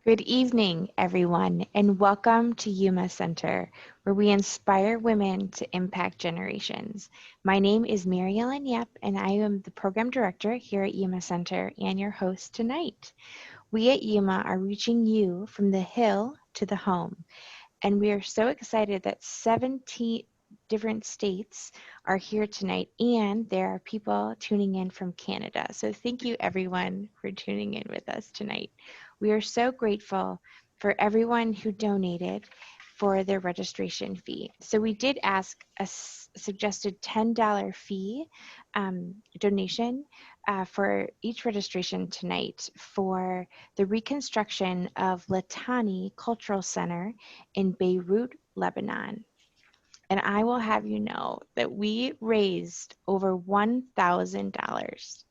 Good evening, everyone, and welcome to Yuma Center, where we inspire women to impact generations. My name is Mary Ellen Yep, and I am the program director here at Yuma Center and your host tonight. We at Yuma are reaching you from the hill to the home, and we are so excited that 17 different states are here tonight, and there are people tuning in from Canada. So thank you, everyone, for tuning in with us tonight. We are so grateful for everyone who donated for their registration fee. So we did ask a suggested $10 fee donation for each registration tonight for the reconstruction of Litani Cultural Center in Beirut, Lebanon. And I will have you know that we raised over $1,000,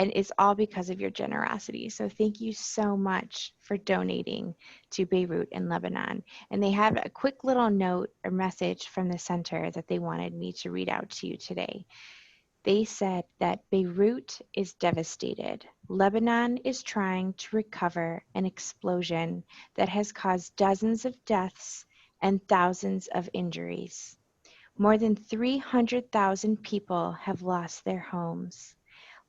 and it's all because of your generosity. So thank you so much for donating to Beirut in Lebanon. And they have a quick little note or message from the center that they wanted me to read out to you today. They said that Beirut is devastated. Lebanon is trying to recover an explosion that has caused dozens of deaths and thousands of injuries. More than 300,000 people have lost their homes.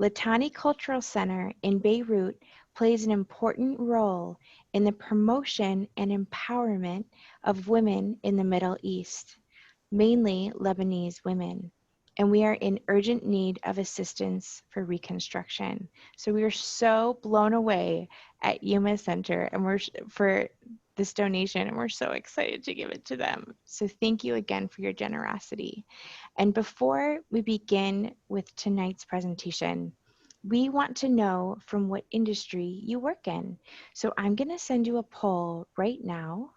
Litani Cultural Center in Beirut plays an important role in the promotion and empowerment of women in the Middle East, mainly Lebanese women. And we are in urgent need of assistance for reconstruction. So we are so blown away at Yuma Center and for this donation, and we're so excited to give it to them. So thank you again for your generosity. And before we begin with tonight's presentation, we want to know from what industry you work in. So I'm going to send you a poll right now,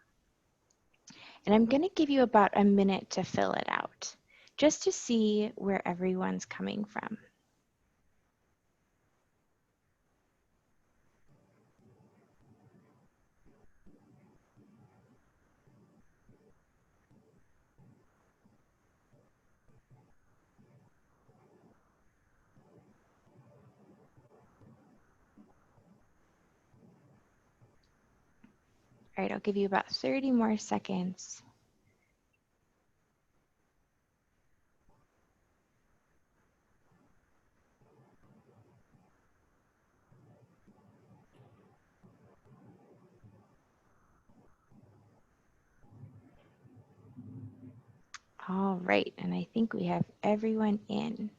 and I'm going to give you about a minute to fill it out, just to see where everyone's coming from. All right, I'll give you about 30 more seconds. All right, and I think we have everyone in,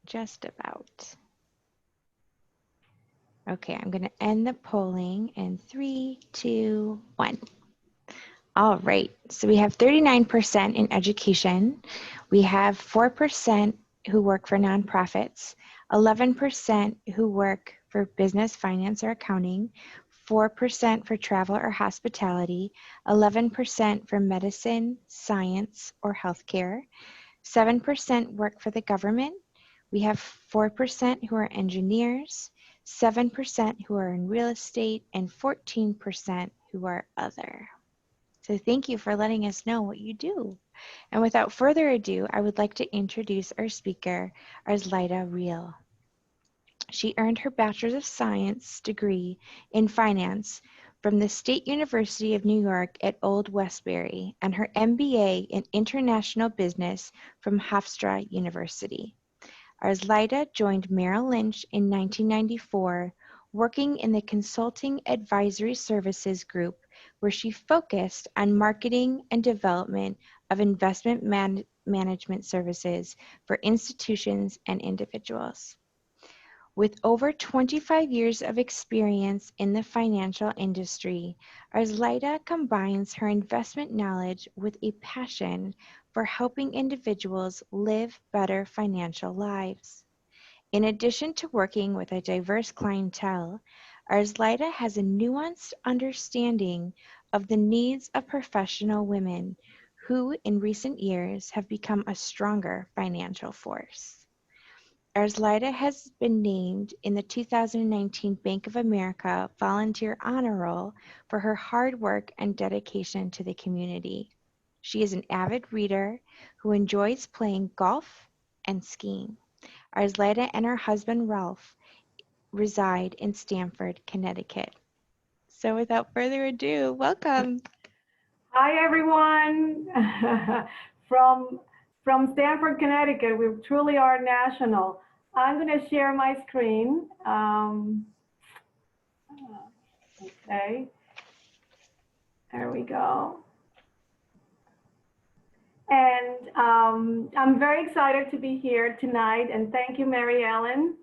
just about. Okay, I'm going to end the polling in 3, 2, 1. All right, so we have 39% in education. We have 4% who work for nonprofits, 11% who work for business, finance, or accounting, 4% for travel or hospitality, 11% for medicine, science, or healthcare, 7% work for the government. We have 4% who are engineers, 7% who are in real estate, and 14% who are other. So thank you for letting us know what you do. And without further ado, I would like to introduce our speaker, Arzlyda Reel. She earned her Bachelor's of Science degree in finance from the State University of New York at Old Westbury and her MBA in international business from Hofstra University. Arzlyda joined Merrill Lynch in 1994, working in the Consulting Advisory Services Group, where she focused on marketing and development of investment management services for institutions and individuals. With over 25 years of experience in the financial industry, Arzlyda combines her investment knowledge with a passion for helping individuals live better financial lives. In addition to working with a diverse clientele, Arzlyda has a nuanced understanding of the needs of professional women who, in recent years, have become a stronger financial force. Arzlyda has been named in the 2019 Bank of America Volunteer Honor Roll for her hard work and dedication to the community. She is an avid reader who enjoys playing golf and skiing. Arzlyda and her husband Ralph reside in Stamford, Connecticut. So without further ado, welcome. Hi, everyone. from from Stamford, Connecticut. We truly are national. I'm going to share my screen. Okay, there we go. And I'm very excited to be here tonight. And thank you, Mary Ellen,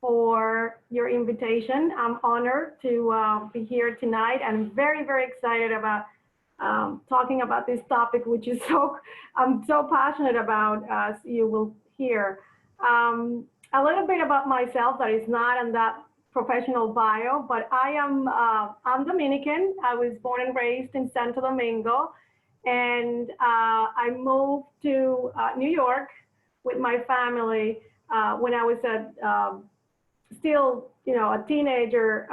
for your invitation. I'm honored to be here tonight. I'm very, very excited about talking about this topic, which is I'm so passionate about, as you will hear. A little bit about myself that is not on that professional bio, but I'm Dominican. I was born and raised in Santo Domingo, and I moved to New York with my family when I was still, a teenager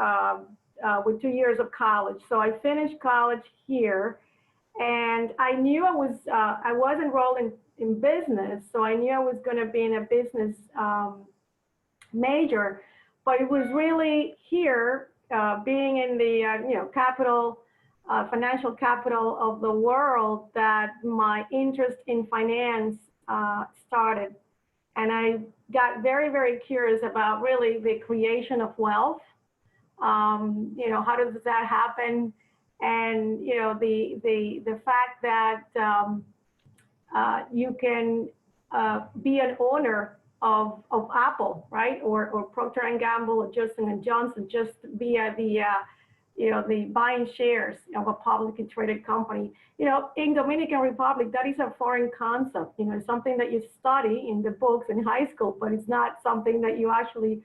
with 2 years of college. So I finished college here, and I knew I was enrolled in business, so I knew I was going to be in a business major. But it was really here, being in the capital, financial capital of the world, that my interest in finance started, and I got very, very curious about really the creation of wealth. How does that happen? And the fact that you can be an owner of Apple, right, or Procter and Gamble, or Johnson and Johnson, just via the buying shares of a publicly traded company. In Dominican Republic, that is a foreign concept. Something that you study in the books in high school, but it's not something that you actually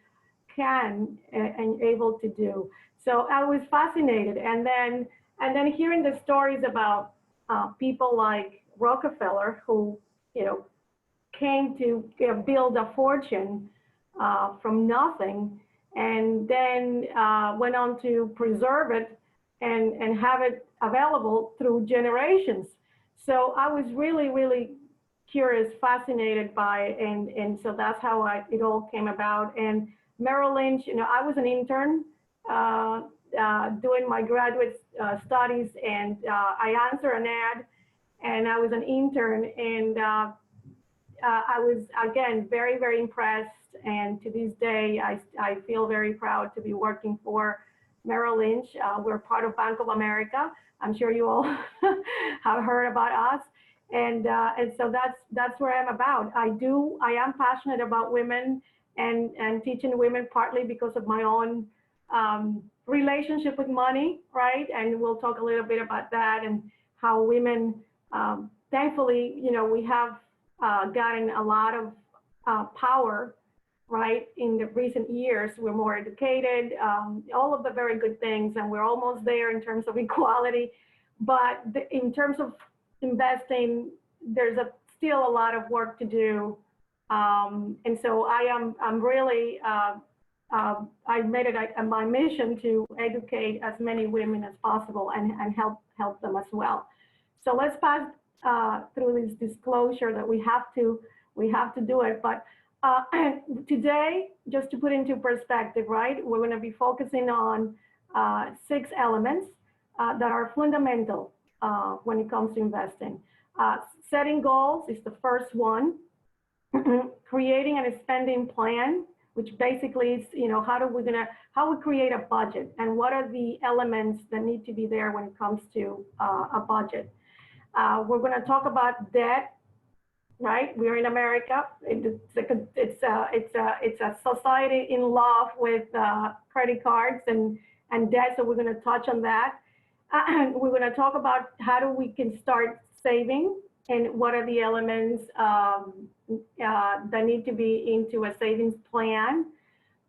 can and able to do. So I was fascinated, and then hearing the stories about people like Rockefeller, who came to build a fortune from nothing, and then went on to preserve it and have it available through generations. So I was really, really curious, fascinated by it, and so that's how it all came about. And Merrill Lynch, I was an intern doing my graduate studies, and I answered an ad, and I was an intern, and I was, again, very, very impressed. And to this day, I feel very proud to be working for Merrill Lynch. We're part of Bank of America. I'm sure you all have heard about us. And so that's where I'm about. I am passionate about women and teaching women, partly because of my own relationship with money, right? And we'll talk a little bit about that, and how women, thankfully, we have gotten a lot of power, right? In the recent years, we're more educated, all of the very good things, and we're almost there in terms of equality. But in terms of investing, there's still a lot of work to do. And so I'm really, I made it my mission to educate as many women as possible, and help them as well. So let's pass through this disclosure that we have to do it. But today, just to put into perspective, right, we're going to be focusing on 6 elements that are fundamental when it comes to investing. Setting goals is the first one. Creating a spending plan, which basically is, how we create a budget, and what are the elements that need to be there when it comes to a budget. We're going to talk about debt, right? We're in America. It's a society in love with credit cards and debt, so we're going to touch on that. We're going to talk about how we can start saving, and what are the elements that need to be into a savings plan.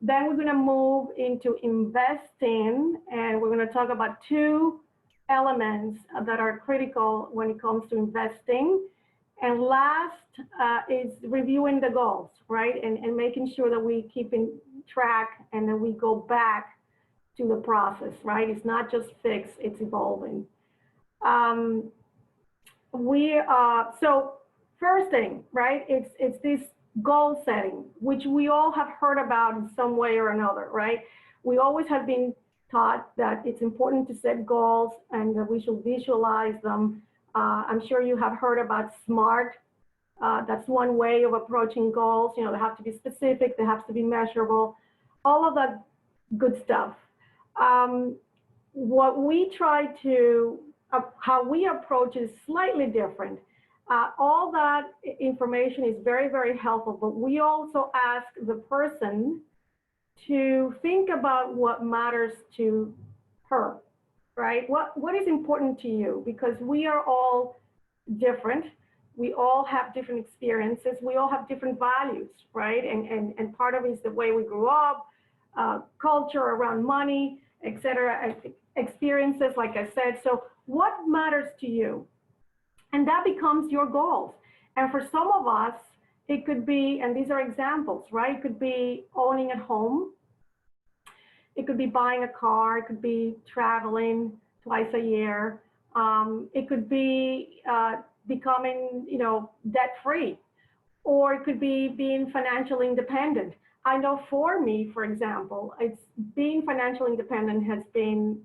Then we're going to move into investing, and we're going to talk about 2 elements that are critical when it comes to investing. And last is reviewing the goals, right? And making sure that we keep in track, and that we go back to the process, right? It's not just fixed, it's evolving. So first thing, right? It's this goal setting, which we all have heard about in some way or another, right? We always have been taught that it's important to set goals and that we should visualize them. I'm sure you have heard about SMART. That's one way of approaching goals. You know, they have to be specific, they have to be measurable, all of that good stuff. Um, what we try to, how we approach is slightly different. All that information is very, very helpful, but we also ask the person to think about what matters to her, right? What is important to you? Because we are all different. We all have different experiences. We all have different values, right? And part of it is the way we grew up, culture around money, etc. Experiences, like I said. So what matters to you? And that becomes your goals. And for some of us, it could be, and these are examples, right? It could be owning a home. It could be buying a car. It could be traveling twice a year. It could be becoming, debt free, or it could be being financially independent. I know for me, for example, it's being financially independent has been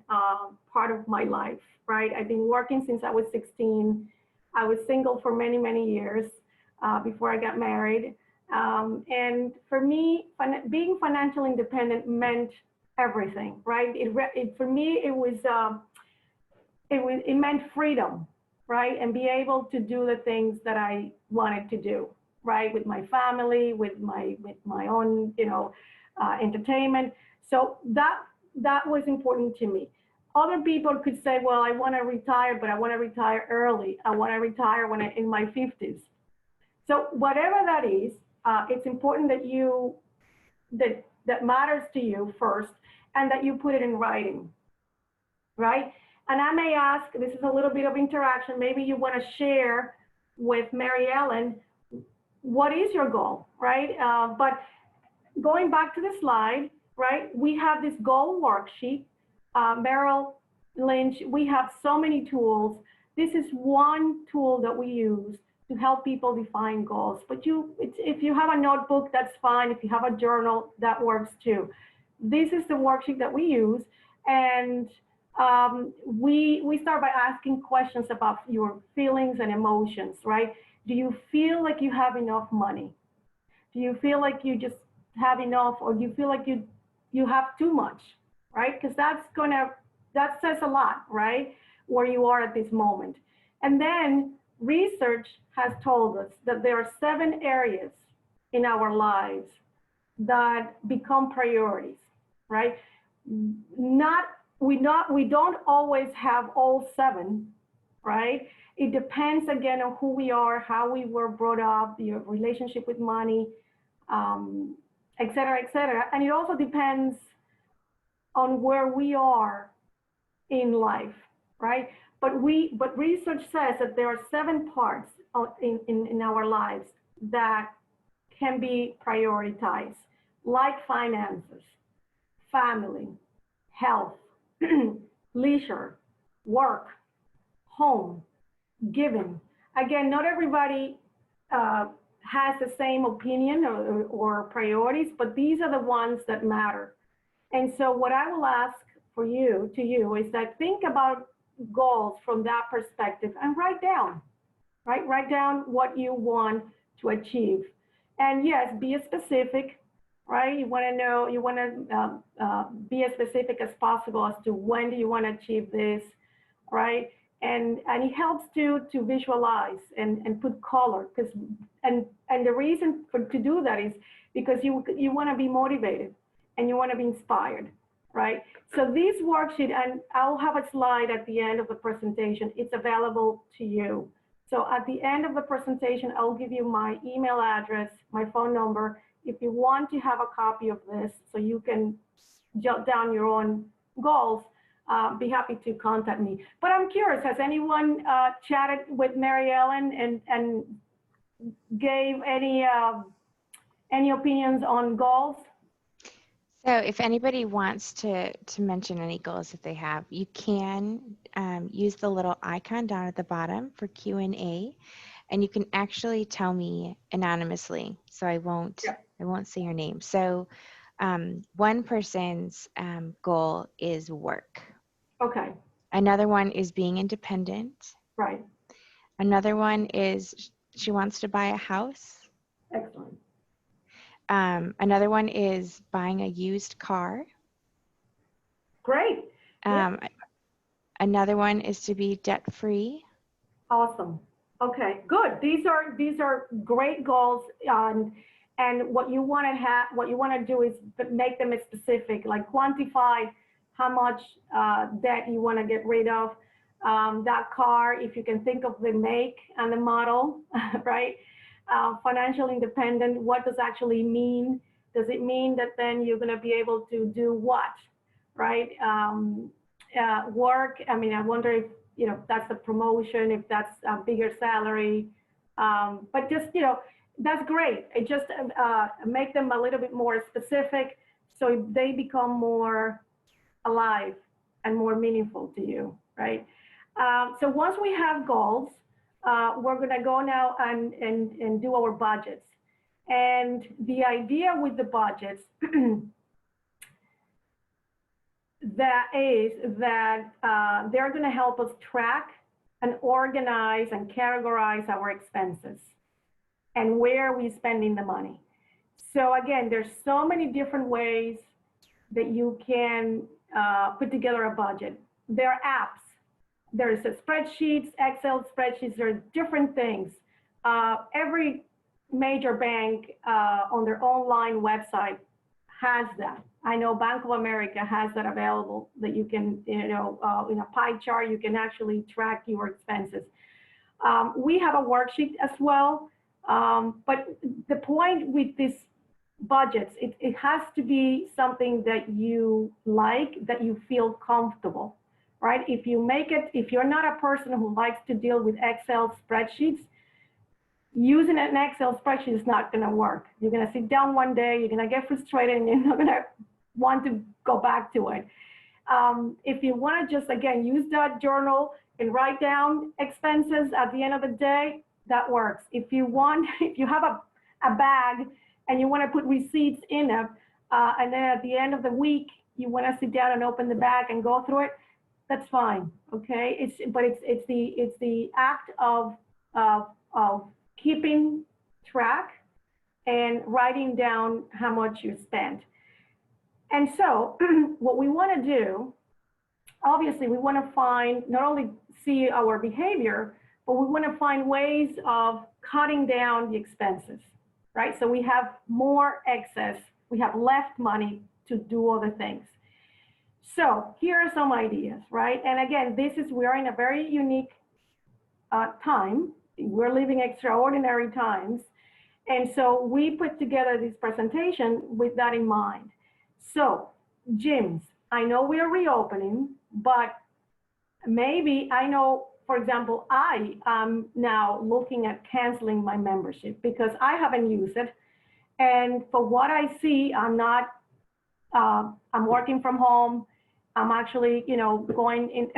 part of my life, right? I've been working since I was 16. I was single for many, many years before I got married. And for me, being financially independent meant everything, right? For me, it meant freedom, right? And be able to do the things that I wanted to do, right? With my family, with my own, entertainment. So that was important to me. Other people could say, well, I want to retire, but I want to retire early. I want to retire when in my 50s. So whatever that is, it's important that matters to you first, and that you put it in writing, right? And I may ask, this is a little bit of interaction, maybe you want to share with Mary Ellen, what is your goal, right? But going back to the slide, right, we have this goal worksheet. Merrill Lynch, we have so many tools. This is one tool that we use to help people define goals. But if you have a notebook, that's fine. If you have a journal, that works too. This is the worksheet that we use, and we start by asking questions about your feelings and emotions, right? Do you feel like you have enough money? Do you feel like you just have enough, or do you feel like you have too much, right? Because that says a lot, right? Where you are at this moment. And then research has told us that there are 7 areas in our lives that become priorities, right? We don't always have all 7, right? It depends again on who we are, how we were brought up, your relationship with money, et cetera, et cetera. And it also depends on where we are in life, right? But research says that there are 7 parts in our lives that can be prioritized, like finances, family, health, leisure, work, home, giving. Again, not everybody has the same opinion or priorities, but these are the ones that matter. And so what I will ask to you is that think about goals from that perspective and write down what you want to achieve. And yes, be specific, right? You want to be as specific as possible as to when do you want to achieve this, right? And it helps to visualize and put color, because and the reason to do that is because you want to be motivated and you want to be inspired, right? So this worksheet, and I'll have a slide at the end of the presentation, it's available to you. So at the end of the presentation, I'll give you my email address, my phone number, if you want to have a copy of this so you can jot down your own goals. Be happy to contact me. But I'm curious, has anyone chatted with Mary Ellen and gave any opinions on goals? So if anybody wants to mention any goals that they have, you can use the little icon down at the bottom for Q&A, and you can actually tell me anonymously, so I won't say your name. So One person's goal is work. Okay, Another one is being independent. right, Another one is she wants to buy a house. excellent. Another one is buying a used car. Great, yeah, Um, Another one is to be debt free. awesome. Okay, good. These are great goals. And what you want to have, what you want to do is make them specific, like quantify how much debt you want to get rid of. That car, if you can think of the make and the model, right? Financial independent, what does actually mean? Does it mean that then you're going to be able to do what, right? Work. I mean, I wonder if that's a promotion, if that's a bigger salary. But just that's great. It just make them a little bit more specific, so they become more alive and more meaningful to you, right? So once we have goals, we're going to go now and do our budgets. And the idea with the budgets that is that they're going to help us track and organize and categorize our expenses and where we're spending the money. So again, there's so many different ways that you can put together a budget. There are apps. There's spreadsheets, Excel spreadsheets. There are different things. Every major bank on their online website has that. I know Bank of America has that available, that you can, in a pie chart, you can actually track your expenses. We have a worksheet as well. But the point with this budgets, it has to be something that you like, that you feel comfortable, right? If you're not a person who likes to deal with Excel spreadsheets, using an Excel spreadsheet is not going to work. You're going to sit down one day, you're going to get frustrated, and you're not going to want to go back to it. If you want to just, again, use that journal and write down expenses at the end of the day, that works. If you have a bag and you want to put receipts in it, and then at the end of the week, you want to sit down and open the bag and go through it, that's fine, okay? It's the act of keeping track and writing down how much you spent. And so what we want to do, obviously, we want to find, not only see our behavior, but we want to find ways of cutting down the expenses, right? So we have more excess, we have left money to do other things. So here are some ideas, right? And again, we are in a very unique time. We're living extraordinary times. And so we put together this presentation with that in mind. So gyms, I know we are reopening, but maybe I know, for example, I am now looking at canceling my membership because I haven't used it. And for what I see, I'm working from home. I'm actually, going in,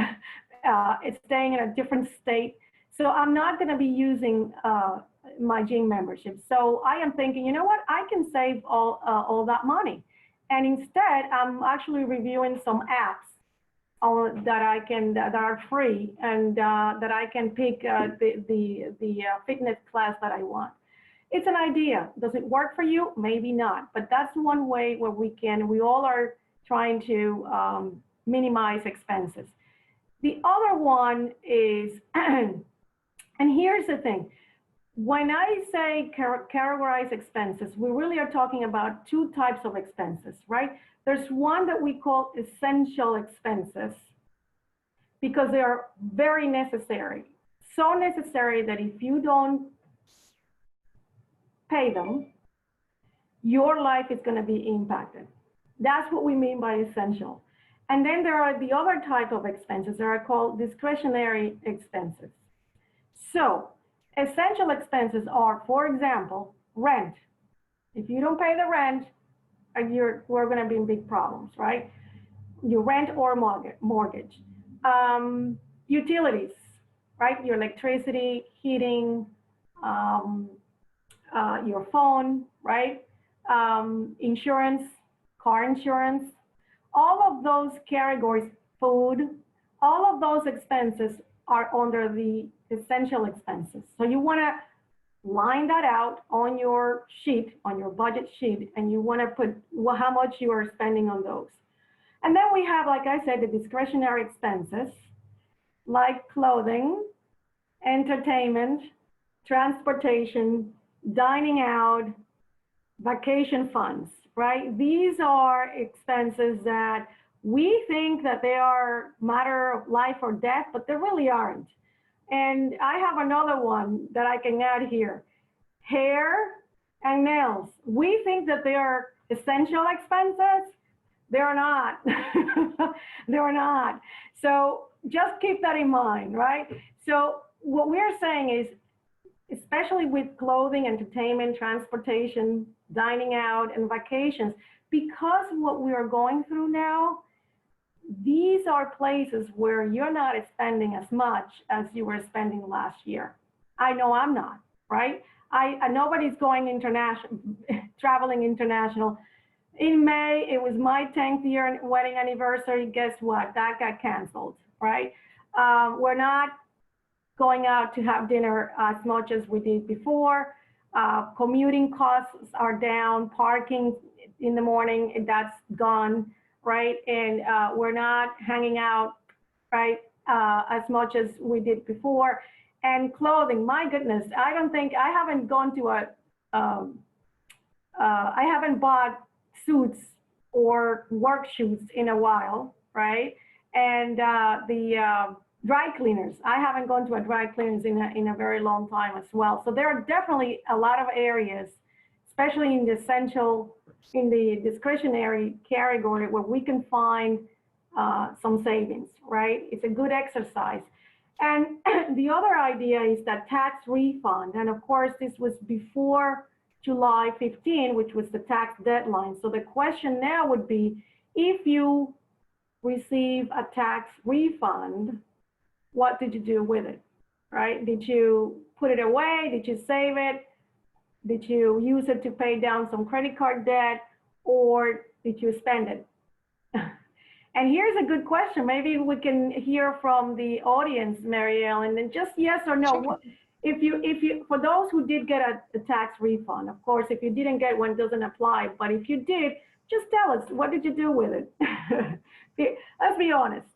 staying in a different state. So I'm not going to be using my gym membership. So I am thinking, you know what, I can save all that money. And instead, I'm actually reviewing some apps that are free, and that I can pick the fitness class that I want. It's an idea. Does it work for you? Maybe not. But that's one way where we all are trying to minimize expenses. The other one is, and here's the thing, when I say categorize expenses, we really are talking about two types of expenses, right? There's one that we call essential expenses because they are very necessary. So necessary that if you don't pay them, your life is going to be impacted. That's what we mean by essential. And then there are the other type of expenses that are called discretionary expenses. So essential expenses are, for example, rent. If you don't pay the rent, we're going to be in big problems, right? Your rent or mortgage. Utilities, right? Your electricity, heating, your phone, right? Insurance, car insurance, all of those categories, food, all of those expenses are under the essential expenses. So you want to line that out on your sheet, on your budget sheet, and you want to put how much you are spending on those. And then we have, like I said, the discretionary expenses like clothing, entertainment, transportation, dining out, vacation funds, right? These are expenses that we think that they are matter of life or death, but they really aren't. And I have another one that I can add here. Hair and nails. We think that they are essential expenses. They're not. They're not. So just keep that in mind, right? So what we're saying is, especially with clothing, entertainment, transportation, dining out, and vacations, because what we are going through now, these are places where you're not spending as much as you were spending last year. I know I'm not, right? Nobody's going international, traveling international. In May, it was my 10th year wedding anniversary. Guess what? That got canceled, right? We're not going out to have dinner as much as we did before. Commuting costs are down. Parking in the morning, that's gone, right? And we're not hanging out, right, as much as we did before. And clothing, my goodness, I don't think, I haven't gone to I haven't bought suits or work shoots in a while, right? And the dry cleaners, I haven't gone to a dry cleaners in a very long time as well. So there are definitely a lot of areas, especially in the essential, in the discretionary category, where we can find some savings, right? It's a good exercise. And the other idea is that tax refund, and of course this was before July 15, which was the tax deadline. So the question now would be, if you receive a tax refund, what did you do with it, right? Did you put it away? Did you save it? Did you use it to pay down some credit card debt, or did you spend it? And here's a good question. Maybe we can hear from the audience, Marielle, and then just yes or no. Sure. If you, for those who did get a tax refund, of course, if you didn't get one, it doesn't apply. But if you did, just tell us, what did you do with it? Let's be honest.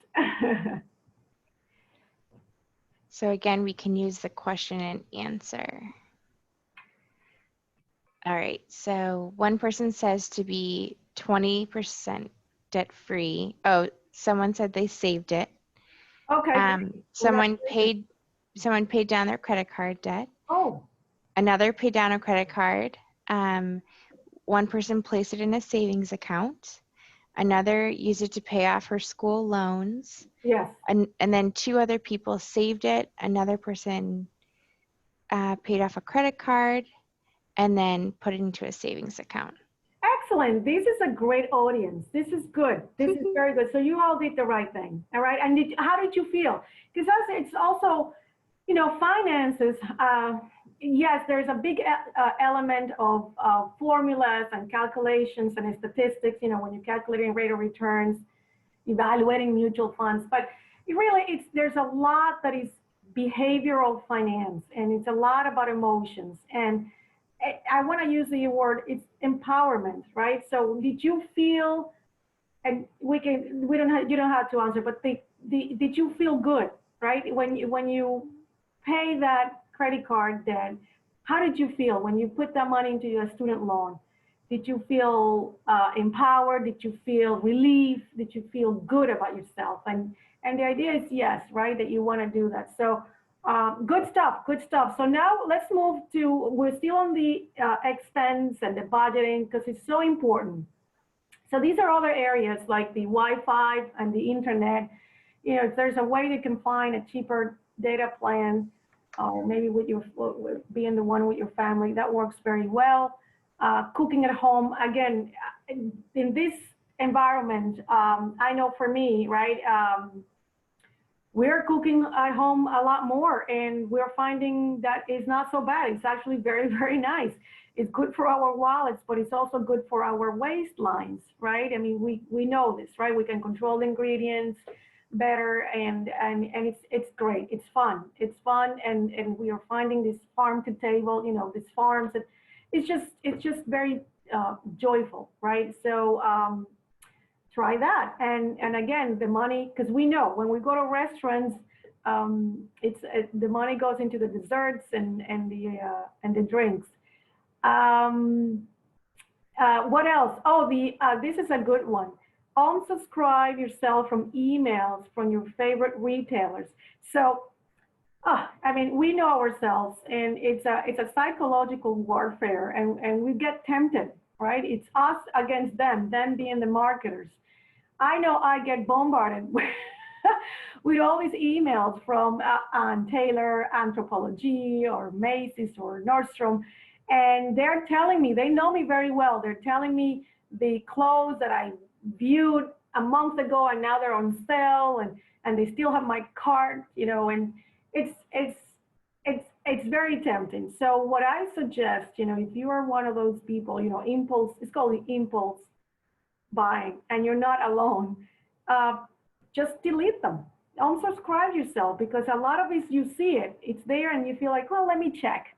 So again, we can use the question and answer. All right, so one person says to be 20% debt-free. Oh, someone said they saved it. Okay. Someone paid down their credit card debt. Oh. Another paid down a credit card. One person placed it in a savings account. Another used it to pay off her school loans. Yes. And then two other people saved it. Another person paid off a credit card and then put it into a savings account. Excellent. This is a great audience. This is good. This is very good. So you all did the right thing. All right. And how did you feel? Because it's also, you know, finances. Yes, there's a big element of formulas and calculations and statistics, you know, when you're calculating rate of returns, evaluating mutual funds. But there's a lot that is behavioral finance, and it's a lot about emotions. And I want to use the word, it's empowerment, right? So did you feel, and you don't have to answer, but did you feel good, right? When you pay that credit card debt, how did you feel when you put that money into your student loan? Did you feel empowered? Did you feel relief? Did you feel good about yourself? And the idea is yes, right, that you want to do that. So good stuff, good stuff. So now let's move to, we're still on the expense and the budgeting, because it's so important. So these are other areas like the Wi-Fi and the internet. You know, if there's a way you can find a cheaper data plan, maybe with being the one with your family, that works very well. Cooking at home, again, in this environment, I know for me, right, we're cooking at home a lot more, and we're finding that it's not so bad. It's actually very, very nice. It's good for our wallets, but it's also good for our waistlines, right? I mean, we know this, right? We can control the ingredients better, and it's great. It's fun. It's fun, and we are finding this farm to table, these farms, and it's just very joyful, right? So try that. And again, the money, because we know when we go to restaurants, the money goes into the desserts and the drinks. Um, what else? Oh, this is a good one. Unsubscribe yourself from emails from your favorite retailers. So, I mean, we know ourselves, and it's a psychological warfare, and we get tempted, right? It's us against them being the marketers. I know I get bombarded with all these emails from Taylor, Anthropologie, or Macy's, or Nordstrom, and they're telling me, they know me very well. They're telling me the clothes that I viewed a month ago, and now they're on sale, and they still have my cart, and it's very tempting. So what I suggest, if you are one of those people, impulse, it's called the impulse buying, and you're not alone, uh, just delete them. Unsubscribe yourself, because a lot of this, you see it's there, and you feel like, well, let me check.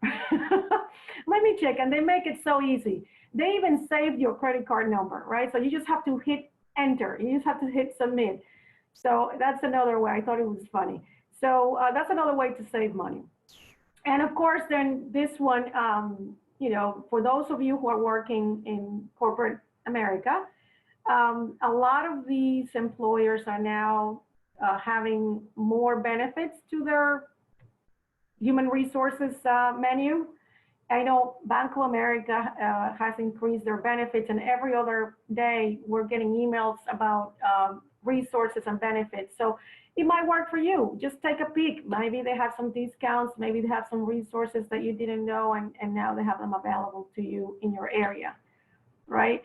Let me check, and they make it so easy. They even saved your credit card number, right? So you just have to hit enter. You just have to hit submit. So that's another way. I thought it was funny. So that's another way to save money. And of course, then this one, for those of you who are working in corporate America, a lot of these employers are now having more benefits to their human resources menu. I know Bank of America has increased their benefits, and every other day we're getting emails about resources and benefits. So it might work for you. Just take a peek. Maybe they have some discounts, maybe they have some resources that you didn't know, and now they have them available to you in your area, right?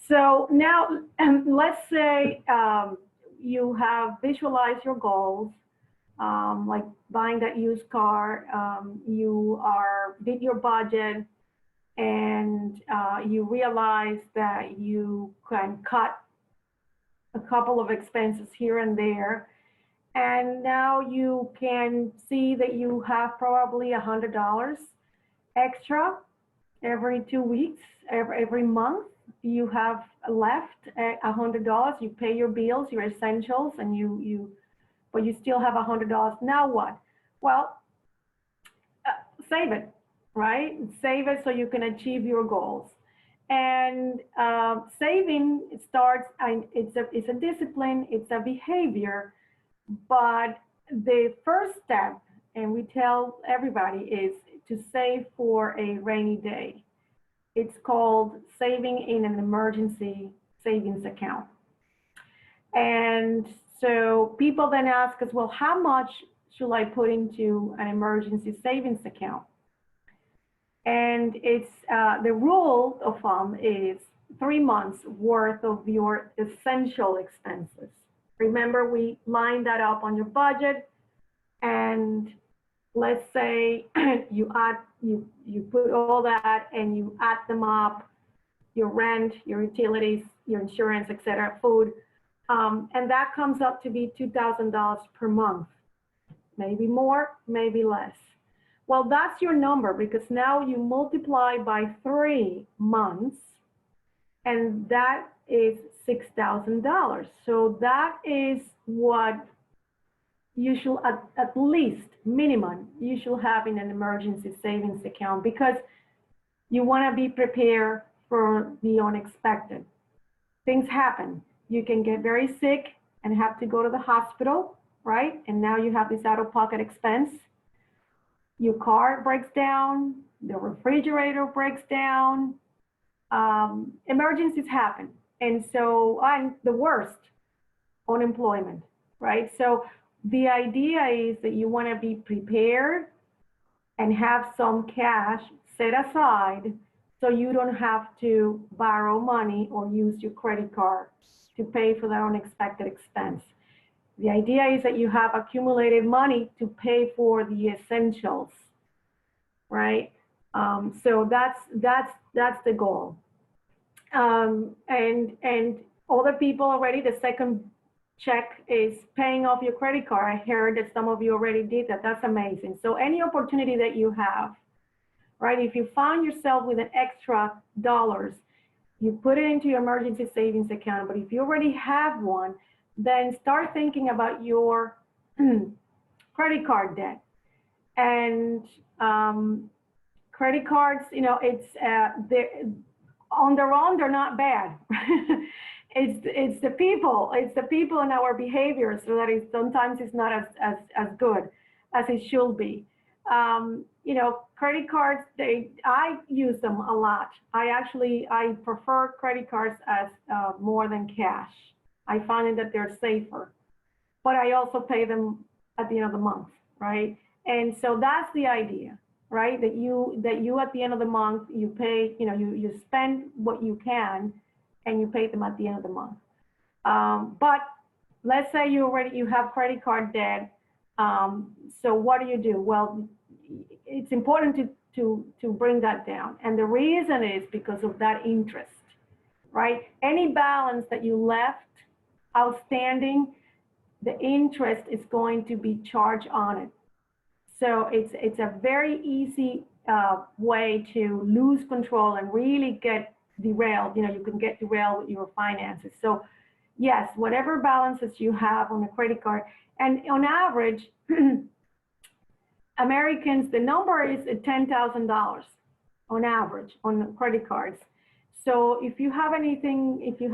So now, let's say you have visualized your goals, like buying that used car. You did your budget, and you realize that you can cut a couple of expenses here and there, and now you can see that you have probably $100 extra every 2 weeks, every month. You have left $100. You pay your bills, your essentials, and but you still have $100. Now what? Well, save it, right? Save it so you can achieve your goals. And saving starts. It's a discipline. It's a behavior. But the first step, and we tell everybody, is to save for a rainy day. It's called saving in an emergency savings account. And so people then ask us, well, how much should I put into an emergency savings account? And it's the rule of thumb is 3 months worth of your essential expenses. Remember, we line that up on your budget, and let's say you put all that and you add them up, your rent, your utilities, your insurance, etc., food, and that comes up to be $2,000 per month, maybe more, maybe less. Well, that's your number, because now you multiply by 3 months, and that is $6,000. So that is what you should, at least minimum, you should have in an emergency savings account, because you want to be prepared for the unexpected. Things happen. You can get very sick and have to go to the hospital, right? And now you have this out-of-pocket expense. Your car breaks down, the refrigerator breaks down. Emergencies happen. And so, and the worst, unemployment, right? So the idea is that you want to be prepared and have some cash set aside, so you don't have to borrow money or use your credit card to pay for that unexpected expense. The idea is that you have accumulated money to pay for the essentials, right? So that's the goal. And other people already, the second check is paying off your credit card. I heard that some of you already did that. That's amazing. So any opportunity that you have, right? If you find yourself with an extra dollars, you put it into your emergency savings account. But if you already have one, then start thinking about your credit card debt. And credit cards, you know, it's on their own, they're not bad. It's the people in our behavior, so that is sometimes it's not as good as it should be. You know, credit cards, I use them a lot. I prefer credit cards as more than cash. I find that they're safer, but I also pay them at the end of the month, right? And so that's the idea, right? That you at the end of the month, you pay, you know, you spend what you can and you pay them at the end of the month. But let's say you have credit card debt. So what do? Well, it's important to bring that down. And the reason is because of that interest, right? Any balance that you left outstanding, the interest is going to be charged on it. So it's a very easy way to lose control and really get derailed. You know, you can get derailed with your finances. So yes, whatever balances you have on a credit card, and on average, Americans, the number is $10,000 on average on credit cards. So if you have anything, if you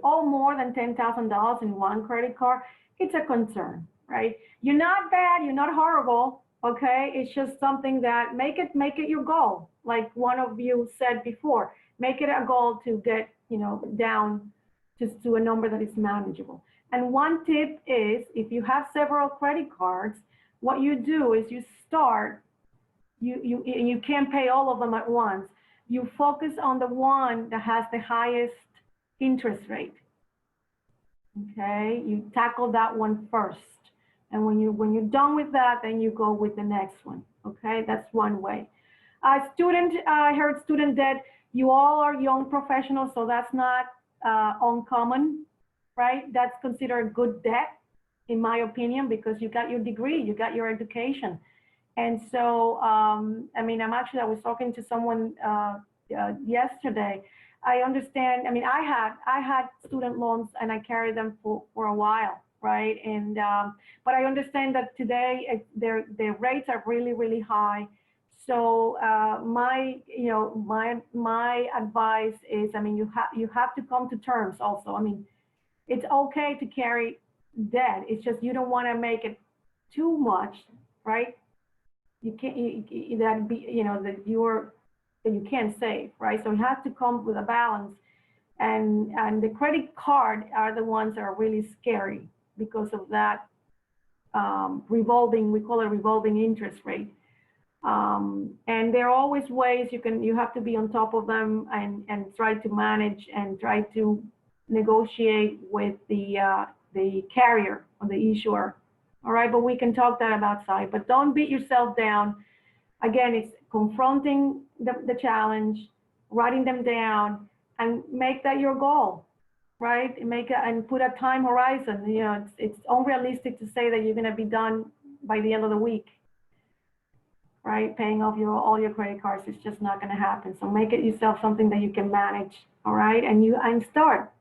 owe more than $10,000 in one credit card, it's a concern, right? You're not bad, you're not horrible, okay? It's just something that make it your goal. Like one of you said before, make it a goal to get, you know, down just to a number that is manageable. And one tip is, if you have several credit cards, what you do is you start, you can't pay all of them at once. You focus on the one that has the highest interest rate. Okay, you tackle that one first. And when you're done with that, then you go with the next one. Okay, that's one way. I heard student debt. You all are young professionals, so that's not uncommon, right? That's considered good debt, in my opinion, because you got your degree, you got your education. And so, I mean, I was talking to someone yesterday. I understand. I mean, I had student loans and I carried them for a while, right? And but I understand that today their rates are really, really high. So my advice is, I mean, you have to come to terms also. I mean, it's okay to carry debt. It's just you don't want to make it too much, right? You can't that be, you know, that you can't save, right? So you have to come with a balance. And the credit card are the ones that are really scary because of that we call it revolving interest rate. And there are always ways you have to be on top of them and try to manage and try to negotiate with the carrier or the issuer. All right, but we can talk that outside. But don't beat yourself down. Again, it's confronting the challenge, writing them down, and make that your goal, right? And put a time horizon. You know, it's unrealistic to say that you're going to be done by the end of the week, right? Paying off all your credit cards is just not going to happen. So make it yourself something that you can manage, all right? And start.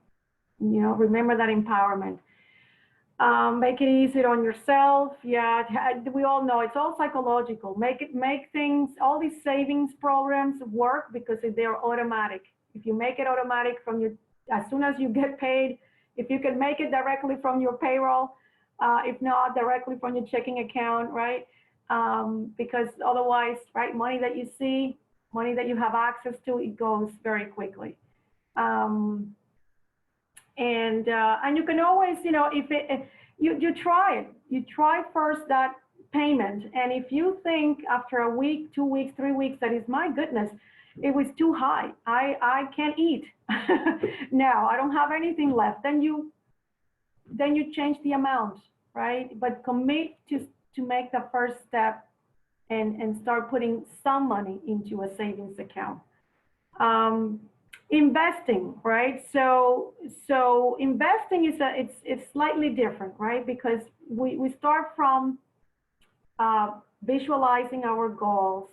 You know, remember that empowerment. Make it easier on yourself. Yeah, we all know it's all psychological. Make things, all these savings programs work because they're automatic. If you make it automatic as soon as you get paid, if you can make it directly from your payroll, if not directly from your checking account, right? Because otherwise, right, money that you see, money that you have access to, it goes very quickly. And you can always, you know, if you try it, you try first that payment. And if you think after a week, 2 weeks, 3 weeks, that is, my goodness, it was too high. I can't eat. Now I don't have anything left. Then you then you change the amount, right? But commit to make the first step and start putting some money into a savings account. Um, Investing, right? So investing is it's slightly different, right? Because we start from visualizing our goals,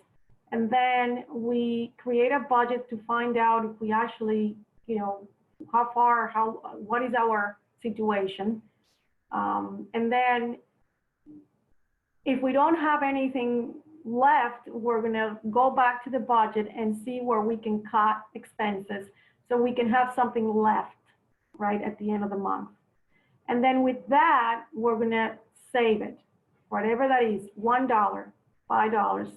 and then we create a budget to find out if we actually, how far, what is our situation. And then if we don't have anything left, we're going to go back to the budget and see where we can cut expenses so we can have something left, right, at the end of the month. And then with that, we're going to save it, whatever that is, $1, $5,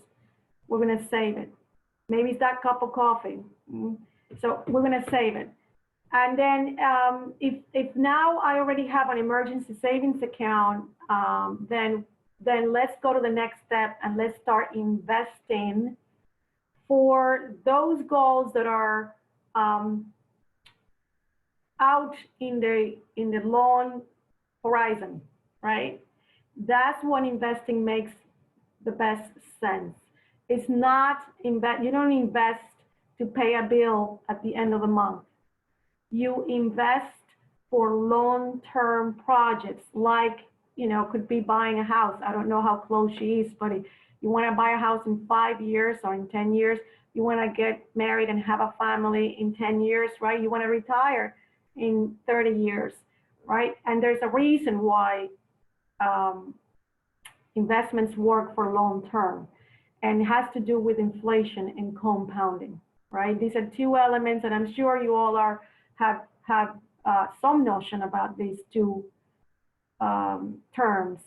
we're going to save it. Maybe it's that cup of coffee. So we're going to save it. And then if now I already have an emergency savings account, then let's go to the next step and let's start investing for those goals that are out in the long horizon, right? That's when investing makes the best sense. It's not you don't invest to pay a bill at the end of the month. You invest for long-term projects, like, could be buying a house. I don't know how close she is, but if you want to buy a house in 5 years or in 10 years, you want to get married and have a family in 10 years, right? You want to retire in 30 years, right? And there's a reason why investments work for long-term, and it has to do with inflation and compounding, right? These are two elements, and I'm sure you all have some notion about these two terms,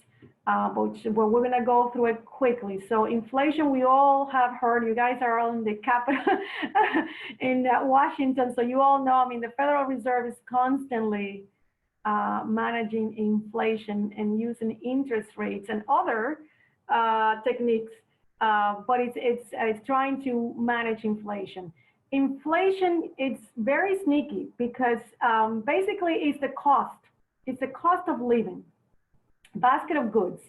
but we're going to go through it quickly. So inflation, we all have heard. You guys are all in the capital in Washington, so you all know. I mean, the Federal Reserve is constantly managing inflation and using interest rates and other techniques, but it's trying to manage inflation. Inflation, it's very sneaky because basically it's the cost. It's the cost of living. Basket of goods,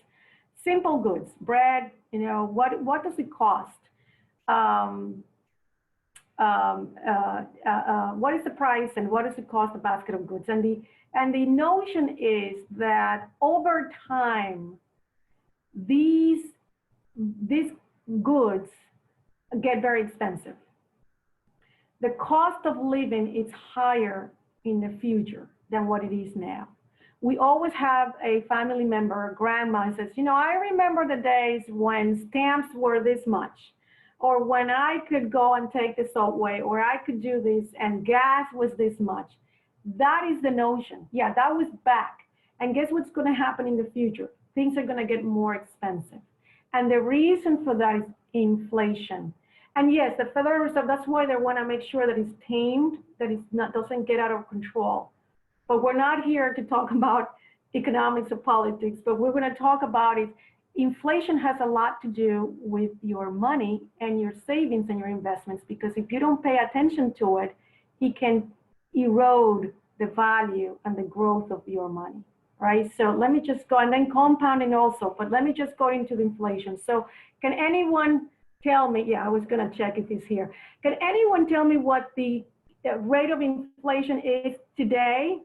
simple goods, bread, what does it cost? What is the price and what does it cost, a basket of goods? And the notion is that over time, these goods get very expensive. The cost of living is higher in the future than what it is now. We always have a family member, a grandma, says, I remember the days when stamps were this much, or when I could go and take the subway, or I could do this, and gas was this much. That is the notion. Yeah, that was back. And guess what's going to happen in the future? Things are going to get more expensive. And the reason for that is inflation. And yes, the Federal Reserve, that's why they want to make sure that it's tamed, that it doesn't get out of control. But we're not here to talk about economics or politics, but we're going to talk about it. Inflation has a lot to do with your money and your savings and your investments, because if you don't pay attention to it, it can erode the value and the growth of your money, right? So let me just go, and then compounding also, but let me just go into the inflation. So can anyone tell me, yeah, I was going to check if he's here. Can anyone tell me what the rate of inflation is today?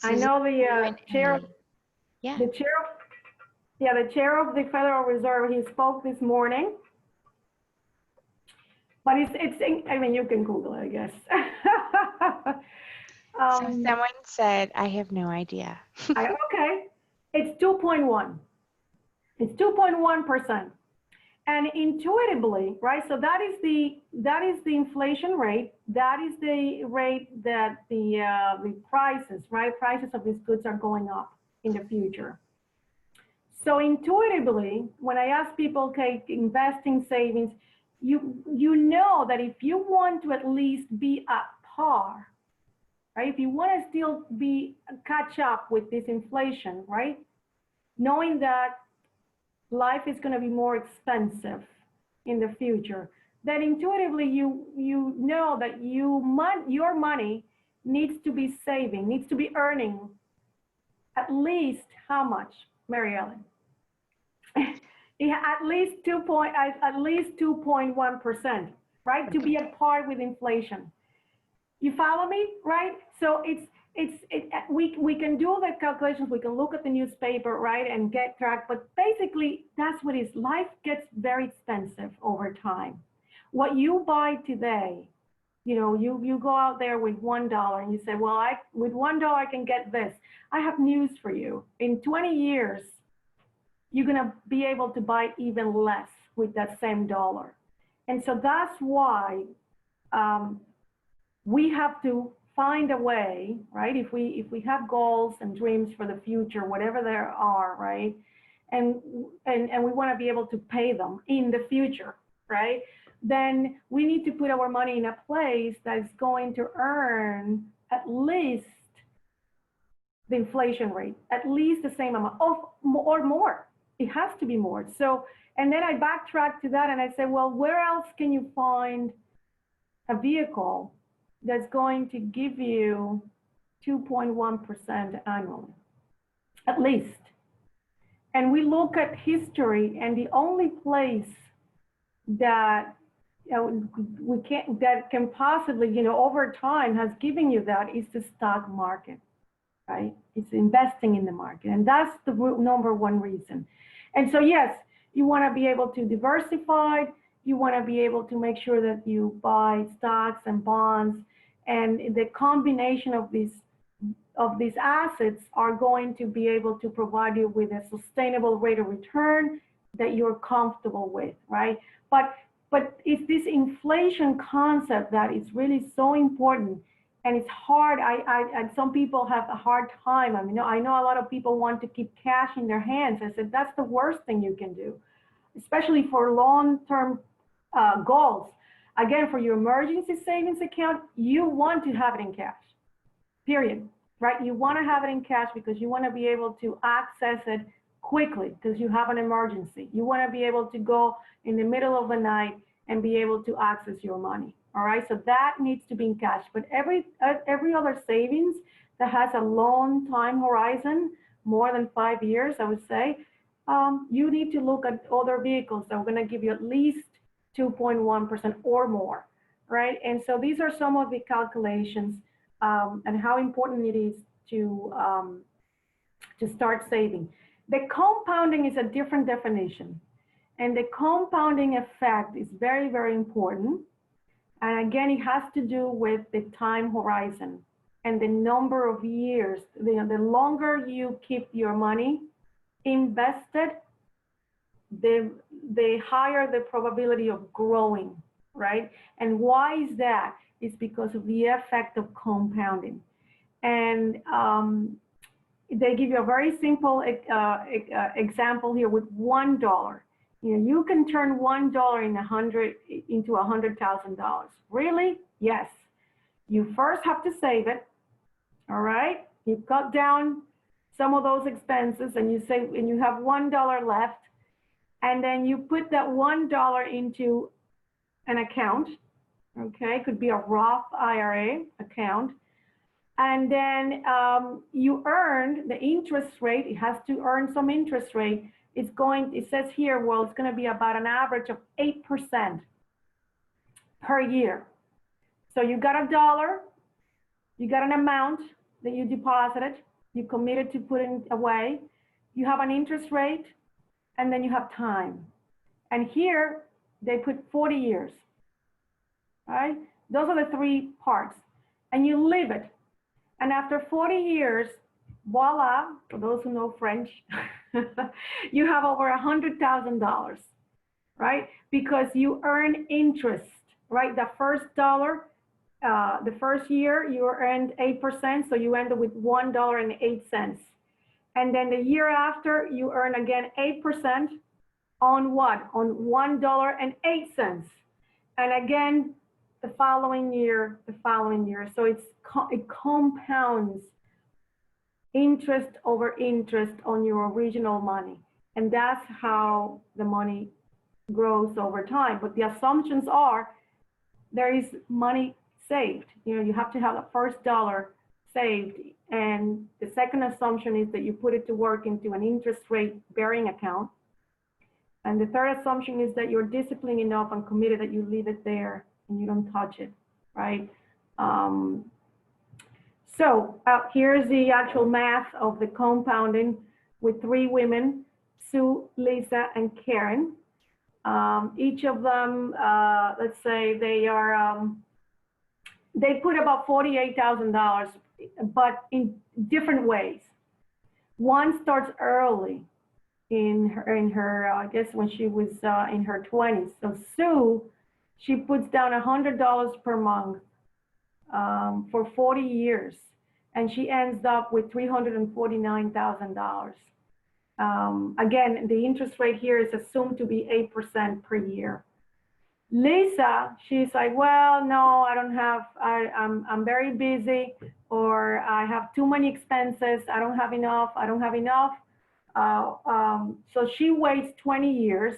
I know the chair. Yeah. The chair of the Federal Reserve. He spoke this morning, but it's. I mean, you can Google it, I guess. So someone said, I have no idea. Okay, it's 2.1. It's 2.1%. And intuitively, right? So that is the inflation rate. That is the rate that the prices, right? Prices of these goods are going up in the future. So intuitively, when I ask people, okay, investing, savings, you know that if you want to at least be at par, right? If you want to still catch up with this inflation, right? Knowing that life is going to be more expensive in the future, then intuitively you know that your money needs to be saving, needs to be earning at least how much, Mary Ellen? Yeah, at least 2.1%, right? To Okay. be at par with inflation. You follow me, right? So we can do the calculations. We can look at the newspaper, right, and get track. But basically, that's what it is. Life gets very expensive over time. What you buy today, you go out there with $1 and you say, well, with $1 I can get this. I have news for you. In 20 years, you're gonna be able to buy even less with that same dollar. And so that's why we have to find a way, right? If we have goals and dreams for the future, whatever there are, right? And we want to be able to pay them in the future, right? Then we need to put our money in a place that is going to earn at least the inflation rate, at least the same amount of, or more. It has to be more. So, and then I backtrack to that and I say, well, where else can you find a vehicle that's going to give you 2.1% annually, at least? And we look at history, and the only place that that can possibly, over time has given you that is the stock market, right? It's investing in the market, and that's the number one reason. And so, yes, you want to be able to diversify. You want to be able to make sure that you buy stocks and bonds, and the combination of these assets are going to be able to provide you with a sustainable rate of return that you're comfortable with, right? But it's this inflation concept that is really so important, and it's hard. I some people have a hard time. I mean, I know a lot of people want to keep cash in their hands. I said that's the worst thing you can do, especially for long-term goals. Again, for your emergency savings account, you want to have it in cash, period, right? You want to have it in cash because you want to be able to access it quickly because you have an emergency. You want to be able to go in the middle of the night and be able to access your money, all right? So that needs to be in cash. But every other savings that has a long time horizon, more than 5 years, I would say, you need to look at other vehicles that are going to give you at least 2.1% or more, right? And so these are some of the calculations and how important it is to start saving. The compounding is a different definition, and the compounding effect is very, very important. And again, it has to do with the time horizon and the number of years. The longer you keep your money invested, the higher the probability of growing, right? And why is that? It's because of the effect of compounding. And they give you a very simple example here with $1. You can turn $1 into $100,000. Really? Yes. You first have to save it. All right. You cut down some of those expenses, and you have $1 left, and then you put that $1 into an account. Okay, could be a Roth IRA account. And then you earn the interest rate. It has to earn some interest rate. It says here, well, it's going to be about an average of 8% per year. So you got $1, you got an amount that you deposited, you committed to putting away, you have an interest rate, and then you have time. And here they put 40 years, right? Those are the three parts. And you leave it. And after 40 years, voila, for those who know French, you have over $100,000, right? Because you earn interest, right? The first dollar, the first year you earned 8%, so you end up with $1.08. And then the year after, you earn again 8% on what? On $1.08. And again, the following year. So it compounds interest over interest on your original money. And that's how the money grows over time. But the assumptions are there is money saved. You have to have the first dollar saved. And the second assumption is that you put it to work into an interest rate bearing account. And the third assumption is that you're disciplined enough and committed that you leave it there and you don't touch it, right? So here's the actual math of the compounding with 3 women, Sue, Lisa, and Karen. Each of them, let's say they put about $48,000, but in different ways. One starts early in her I guess when she was in her 20s. So Sue, she puts down $100 per month for 40 years, and she ends up with $349,000. Again, the interest rate here is assumed to be 8% per year. Lisa, she's like, well, no, I don't have, I'm very busy, or I have too many expenses, I don't have enough. So she waits 20 years,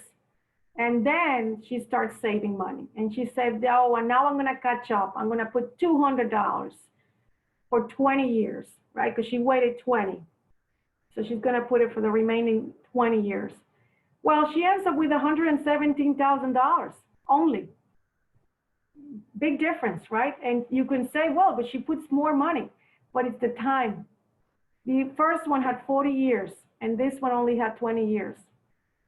and then she starts saving money. And she said, oh, and now I'm gonna catch up. I'm gonna put $200 for 20 years, right? Because she waited 20. So she's gonna put it for the remaining 20 years. Well, she ends up with $117,000 only. Big difference, right? And you can say, well, but she puts more money, but it's the time. The first one had 40 years, and this one only had 20 years,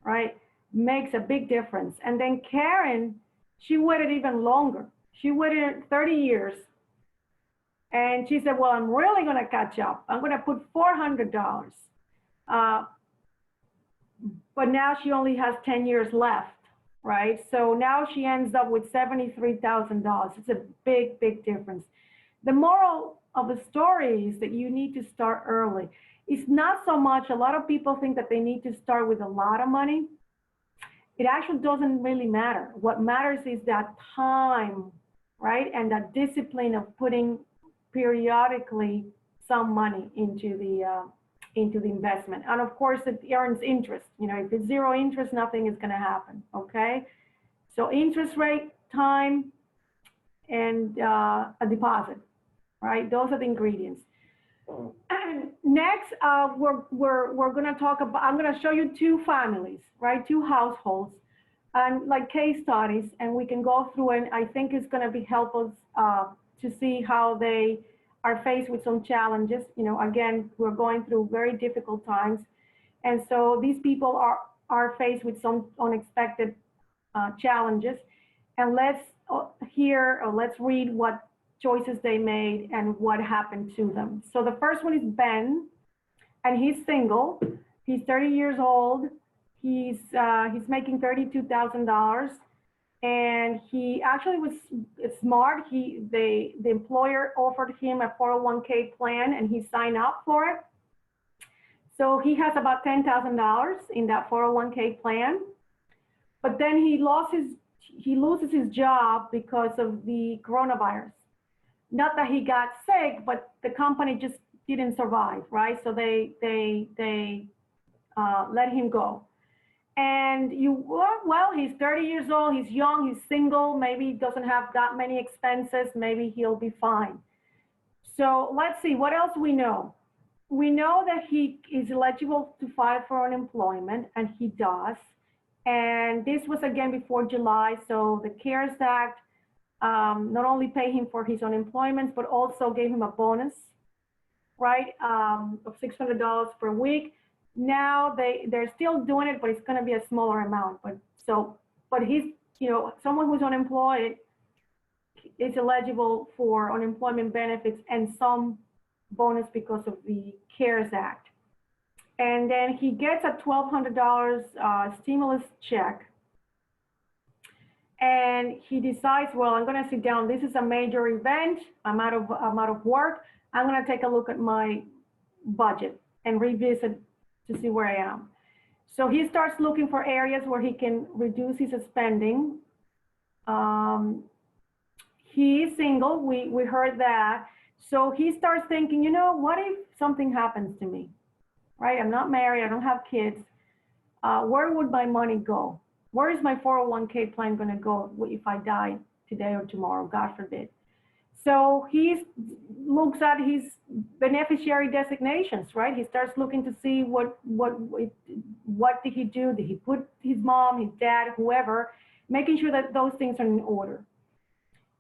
right? Makes a big difference. And then Karen, she waited even longer. She waited 30 years, and she said, well, I'm really gonna catch up. I'm gonna put $400. But now she only has 10 years left, right? So now she ends up with $73,000. It's a big, big difference. The moral of the story is that you need to start early. It's not so much, a lot of people think that they need to start with a lot of money. It actually doesn't really matter. What matters is that time, right? And that discipline of putting periodically some money into the investment. And of course, it earns interest. If it's zero interest, nothing is going to happen. Okay. So interest rate, time, and a deposit, right? Those are the ingredients. And next, we're going to talk about, I'm going to show you 2 families, right? 2 households, and like case studies, and we can go through, and I think it's going to be helpful to see how they are faced with some challenges. Again, we're going through very difficult times. And so these people are faced with some unexpected challenges. And let's read what choices they made and what happened to them. So the first one is Ben, and he's single. He's 30 years old. He's making $32,000. And he actually was smart. The employer offered him a 401k plan, and he signed up for it. So he has about $10,000 in that 401k plan. But then he loses his job because of the coronavirus. Not that he got sick, but the company just didn't survive, right? So they let him go. And he's 30 years old, he's young, he's single, maybe he doesn't have that many expenses, maybe he'll be fine. So let's see, what else we know? We know that he is eligible to file for unemployment, and he does. And this was again before July, so the CARES Act not only paid him for his unemployment, but also gave him a bonus, right, of $600 per week. Now they're still doing it, but it's going to be a smaller amount. But he's, someone who's unemployed is eligible for unemployment benefits and some bonus because of the CARES Act. And then he gets a $1,200 stimulus check. And he decides, well, I'm going to sit down. This is a major event. I'm out of work. I'm going to take a look at my budget and revisit to see where I am. So he starts looking for areas where he can reduce his spending. He is single, we heard that. So he starts thinking, what if something happens to me, right? I'm not married, I don't have kids. Where would my money go? Where is my 401k plan gonna go if I die today or tomorrow, God forbid? So he looks at his beneficiary designations, right? He starts looking to see what did he do? Did he put his mom, his dad, whoever, making sure that those things are in order.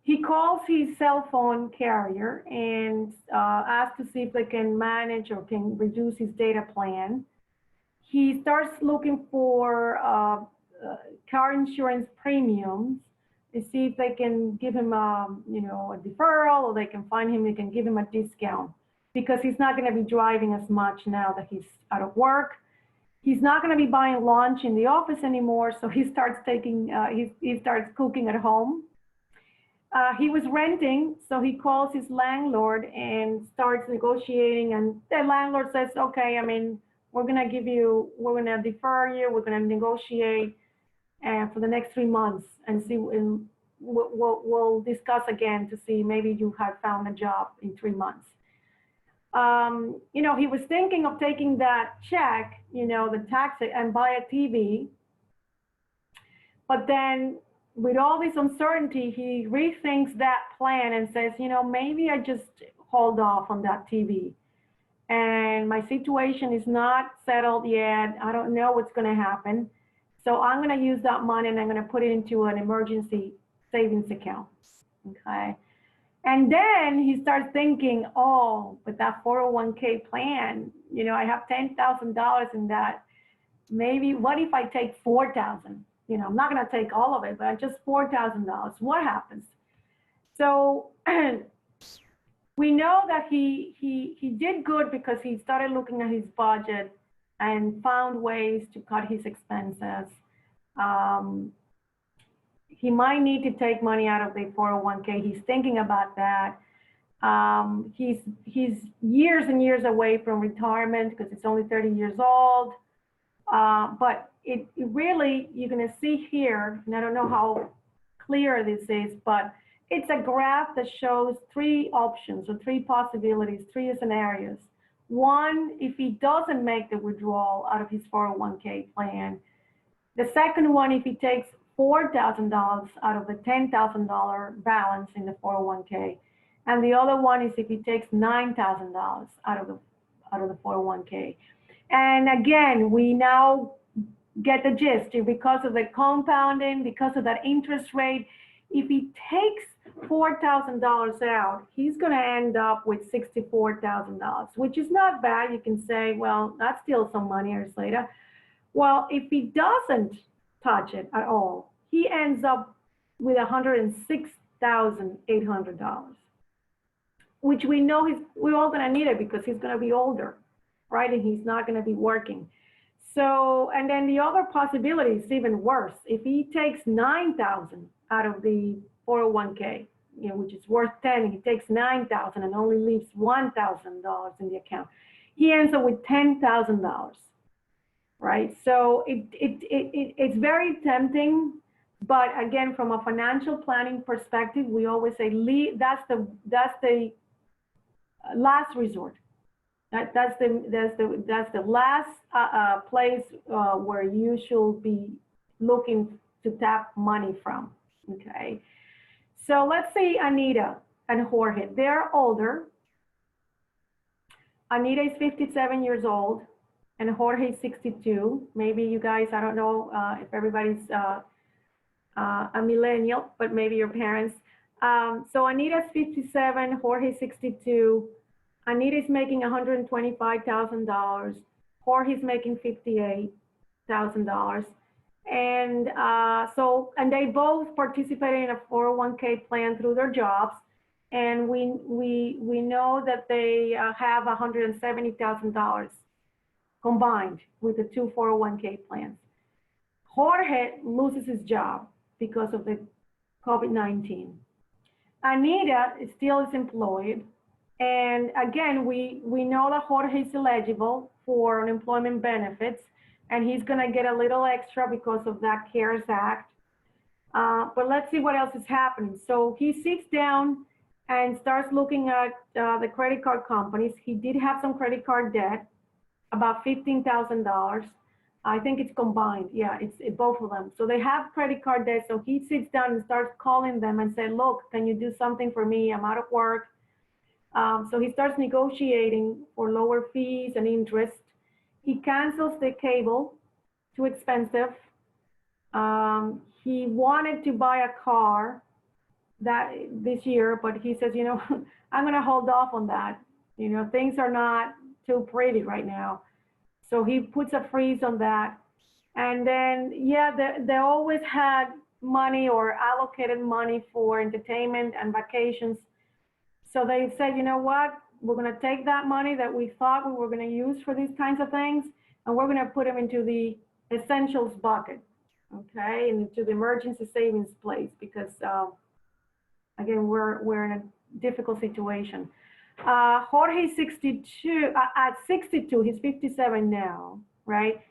He calls his cell phone carrier and asks to see if they can manage or can reduce his data plan. He starts looking for car insurance premiums to see if they can give him a deferral, or they can find him, they can give him a discount, because he's not going to be driving as much now that he's out of work. He's not going to be buying lunch in the office anymore, so he starts he starts cooking at home. He was renting, so he calls his landlord and starts negotiating, and the landlord says, okay, I mean, we're going to defer you, we're going to negotiate for the next 3 months and see, and we'll discuss again to see maybe you have found a job in 3 months. He was thinking of taking that check, the tax, and buy a TV. But then with all this uncertainty, he rethinks that plan and says, maybe I just hold off on that TV. And my situation is not settled yet. I don't know what's going to happen. So I'm going to use that money and I'm going to put it into an emergency savings account. Okay. And then he starts thinking, oh, but that 401k plan, I have $10,000 in that. Maybe, what if I take 4,000? I'm not going to take all of it, but just $4,000. What happens? So we know that he did good because he started looking at his budget and found ways to cut his expenses. He might need to take money out of the 401k. He's thinking about that. He's years and years away from retirement because he's only 30 years old. But it really, you're going to see here, and I don't know how clear this is, but it's a graph that shows 3 options or 3 possibilities, 3 scenarios. One, if he doesn't make the withdrawal out of his 401k plan. The second one, if he takes $4,000 out of the $10,000 balance in the 401k. And the other one is if he takes $9,000 out of the 401k. And again, we now get the gist. Because of the compounding, because of that interest rate, if he takes $4,000 out, he's going to end up with $64,000, which is not bad. You can say, well, that's still some money years later. Well, if he doesn't touch it at all, he ends up with $106,800, which we know we're all going to need it because he's going to be older, right? And he's not going to be working. So, and then the other possibility is even worse. If he takes $9,000 out of the 401k, which is worth 10, he takes $9,000 and only leaves $1,000 in the account, he ends up with $10,000, right? So it's very tempting, but again, from a financial planning perspective, we always say that's the last resort. That's the last place where you should be looking to tap money from. Okay, so let's see Anita and Jorge. They're older. Anita is 57 years old, and Jorge is 62. Maybe you guys, I don't know if everybody's a millennial, but maybe your parents. So Anita's 57, Jorge's 62. Anita is making $125,000. Jorge's making $58,000. And and they both participated in a 401k plan through their jobs. And we know that they have $170,000 combined with the 2 401k plans. Jorge loses his job because of the COVID-19. Anita still is employed. And again, we know that Jorge is eligible for unemployment benefits, and he's going to get a little extra because of that CARES Act. But let's see what else is happening. So he sits down and starts looking at the credit card companies. He did have some credit card debt, about $15,000. I think it's combined. Yeah, both of them. So they have credit card debt. So he sits down and starts calling them and say, look, can you do something for me? I'm out of work. So he starts negotiating for lower fees and interest. He cancels the cable, too expensive. He wanted to buy a car that this year, but he says, I'm going to hold off on that. Things are not too pretty right now. So he puts a freeze on that. And then, yeah, they always had money or allocated money for entertainment and vacations. So they said, you know what? We're going to take that money that we thought we were going to use for these kinds of things, and we're going to put them into the essentials bucket, okay, and into the emergency savings place because, again, we're in a difficult situation. Jorge's 62. At 62, he's 57 now, right?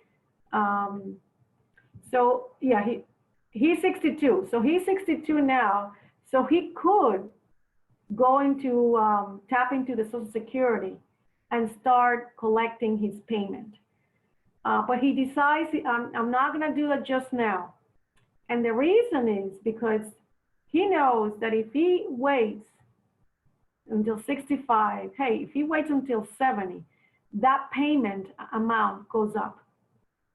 Um, so yeah, he's 62. So he's 62 now. So he could go into tap into the Social Security and start collecting his payment. But he decides I'm not going to do that just now. And the reason is because he knows that if he waits until 65, hey, if he waits until 70, that payment amount goes up.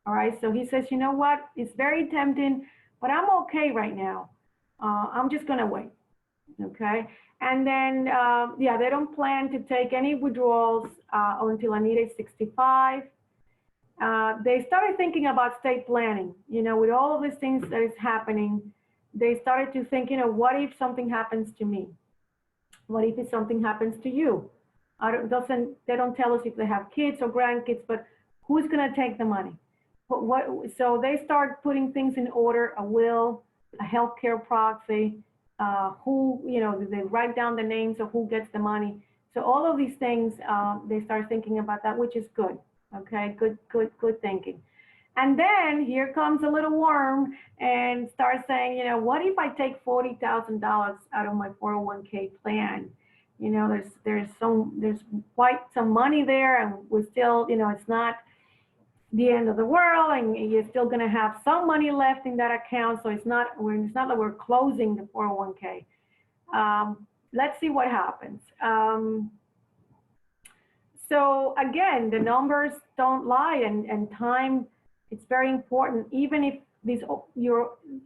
All right. So he says, you know what? It's very tempting, but I'm okay right now. I'm just going to wait. Okay. And then, yeah, they don't plan to take any withdrawals until Anita is 65. They started thinking about state planning, with all of these things that is happening. They started to think, what if something happens to me? What if something happens to you? They don't tell us if they have kids or grandkids, but who's going to take the money? So they start putting things in order, a will, a healthcare proxy, they write down the names of who gets the money. So all of these things, they start thinking about that, which is good. Okay, good thinking. And then here comes a little worm and starts saying, what if I take $40,000 out of my 401k plan? There's quite some money there, and we still, it's not the end of the world, and you're still going to have some money left in that account. So it's not that we're closing the 401k. Let's see what happens. So again, the numbers don't lie, and time, it's very important, even if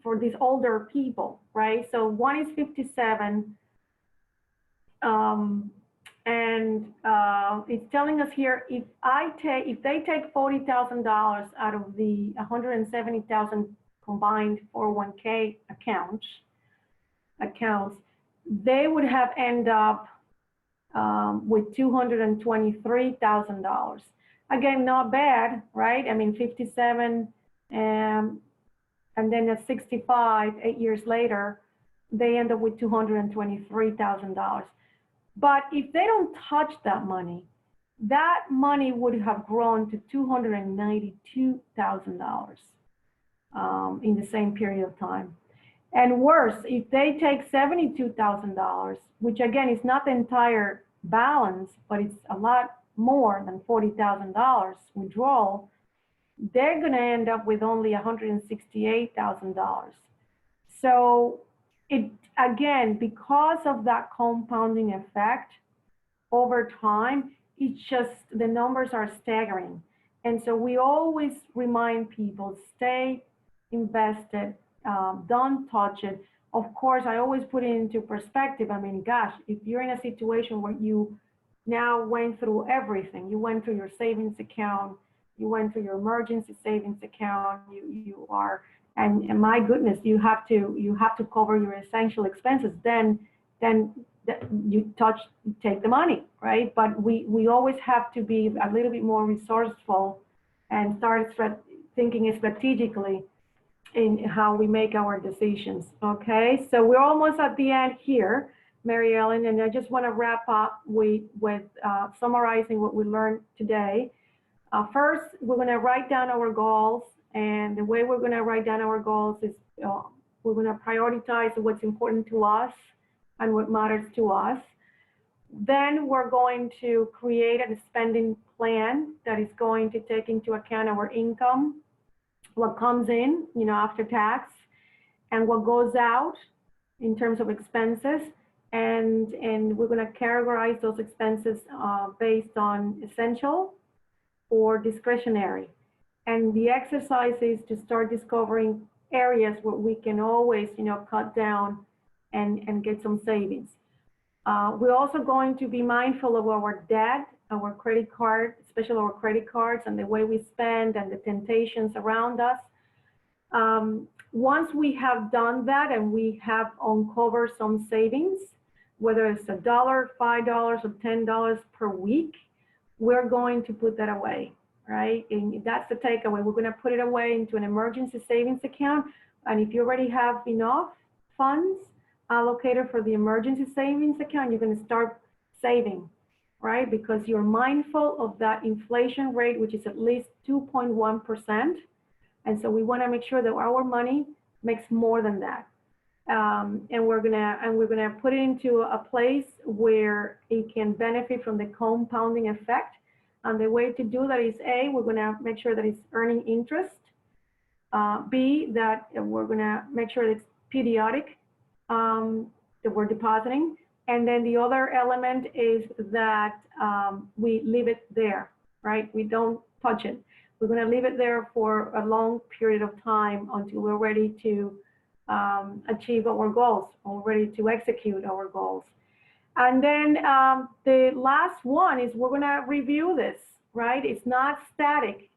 for these older people, right? So one is 57, and it's telling us here, if they take $40,000 out of the 170,000 combined 401k accounts, they would have end up with $223,000. Again, not bad, right? I mean, 57, and then at 65, 8 years later, they end up with $223,000. But if they don't touch that money would have grown to $292,000 in the same period of time. And worse, if they take $72,000, which again is not the entire balance, but it's a lot more than $40,000 withdrawal, they're going to end up with only $168,000. So again, because of that compounding effect over time, it's just, the numbers are staggering. And so we always remind people, stay invested, don't touch it. Of course, I always put it into perspective. I mean, gosh, if you're in a situation where you now went through everything, you went through your savings account, you went through your emergency savings account, and my goodness, you have to cover your essential expenses. Then you take the money, right? But we always have to be a little bit more resourceful and start thinking strategically in how we make our decisions. Okay, so we're almost at the end here, Mary Ellen, and I just want to wrap up with summarizing what we learned today. First, we're going to write down our goals, and the way we're going to write down our goals is we're going to prioritize what's important to us and what matters to us. Then we're going to create a spending plan that is going to take into account our income, what comes in, after tax, and what goes out in terms of expenses. And we're going to categorize those expenses based on essential or discretionary. And the exercise is to start discovering areas where we can always, cut down and get some savings. We're also going to be mindful of our debt, our credit card, especially our credit cards, and the way we spend and the temptations around us. Once we have done that and we have uncovered some savings, whether it's $1, $5, or $10 per week, we're going to put that away, right? And that's the takeaway. We're going to put it away into an emergency savings account. And if you already have enough funds allocated for the emergency savings account, you're going to start saving, right? Because you're mindful of that inflation rate, which is at least 2.1%. And so we want to make sure that our money makes more than that. And we're gonna put it into a place where it can benefit from the compounding effect. And the way to do that is A, we're gonna make sure that it's earning interest. B, that we're gonna make sure that it's periodic, that we're depositing. And then the other element is that we leave it there, right? We don't touch it. We're going to leave it there for a long period of time until we're ready to achieve our goals, or ready to execute our goals. And then the last one is we're going to review this, right? It's not static.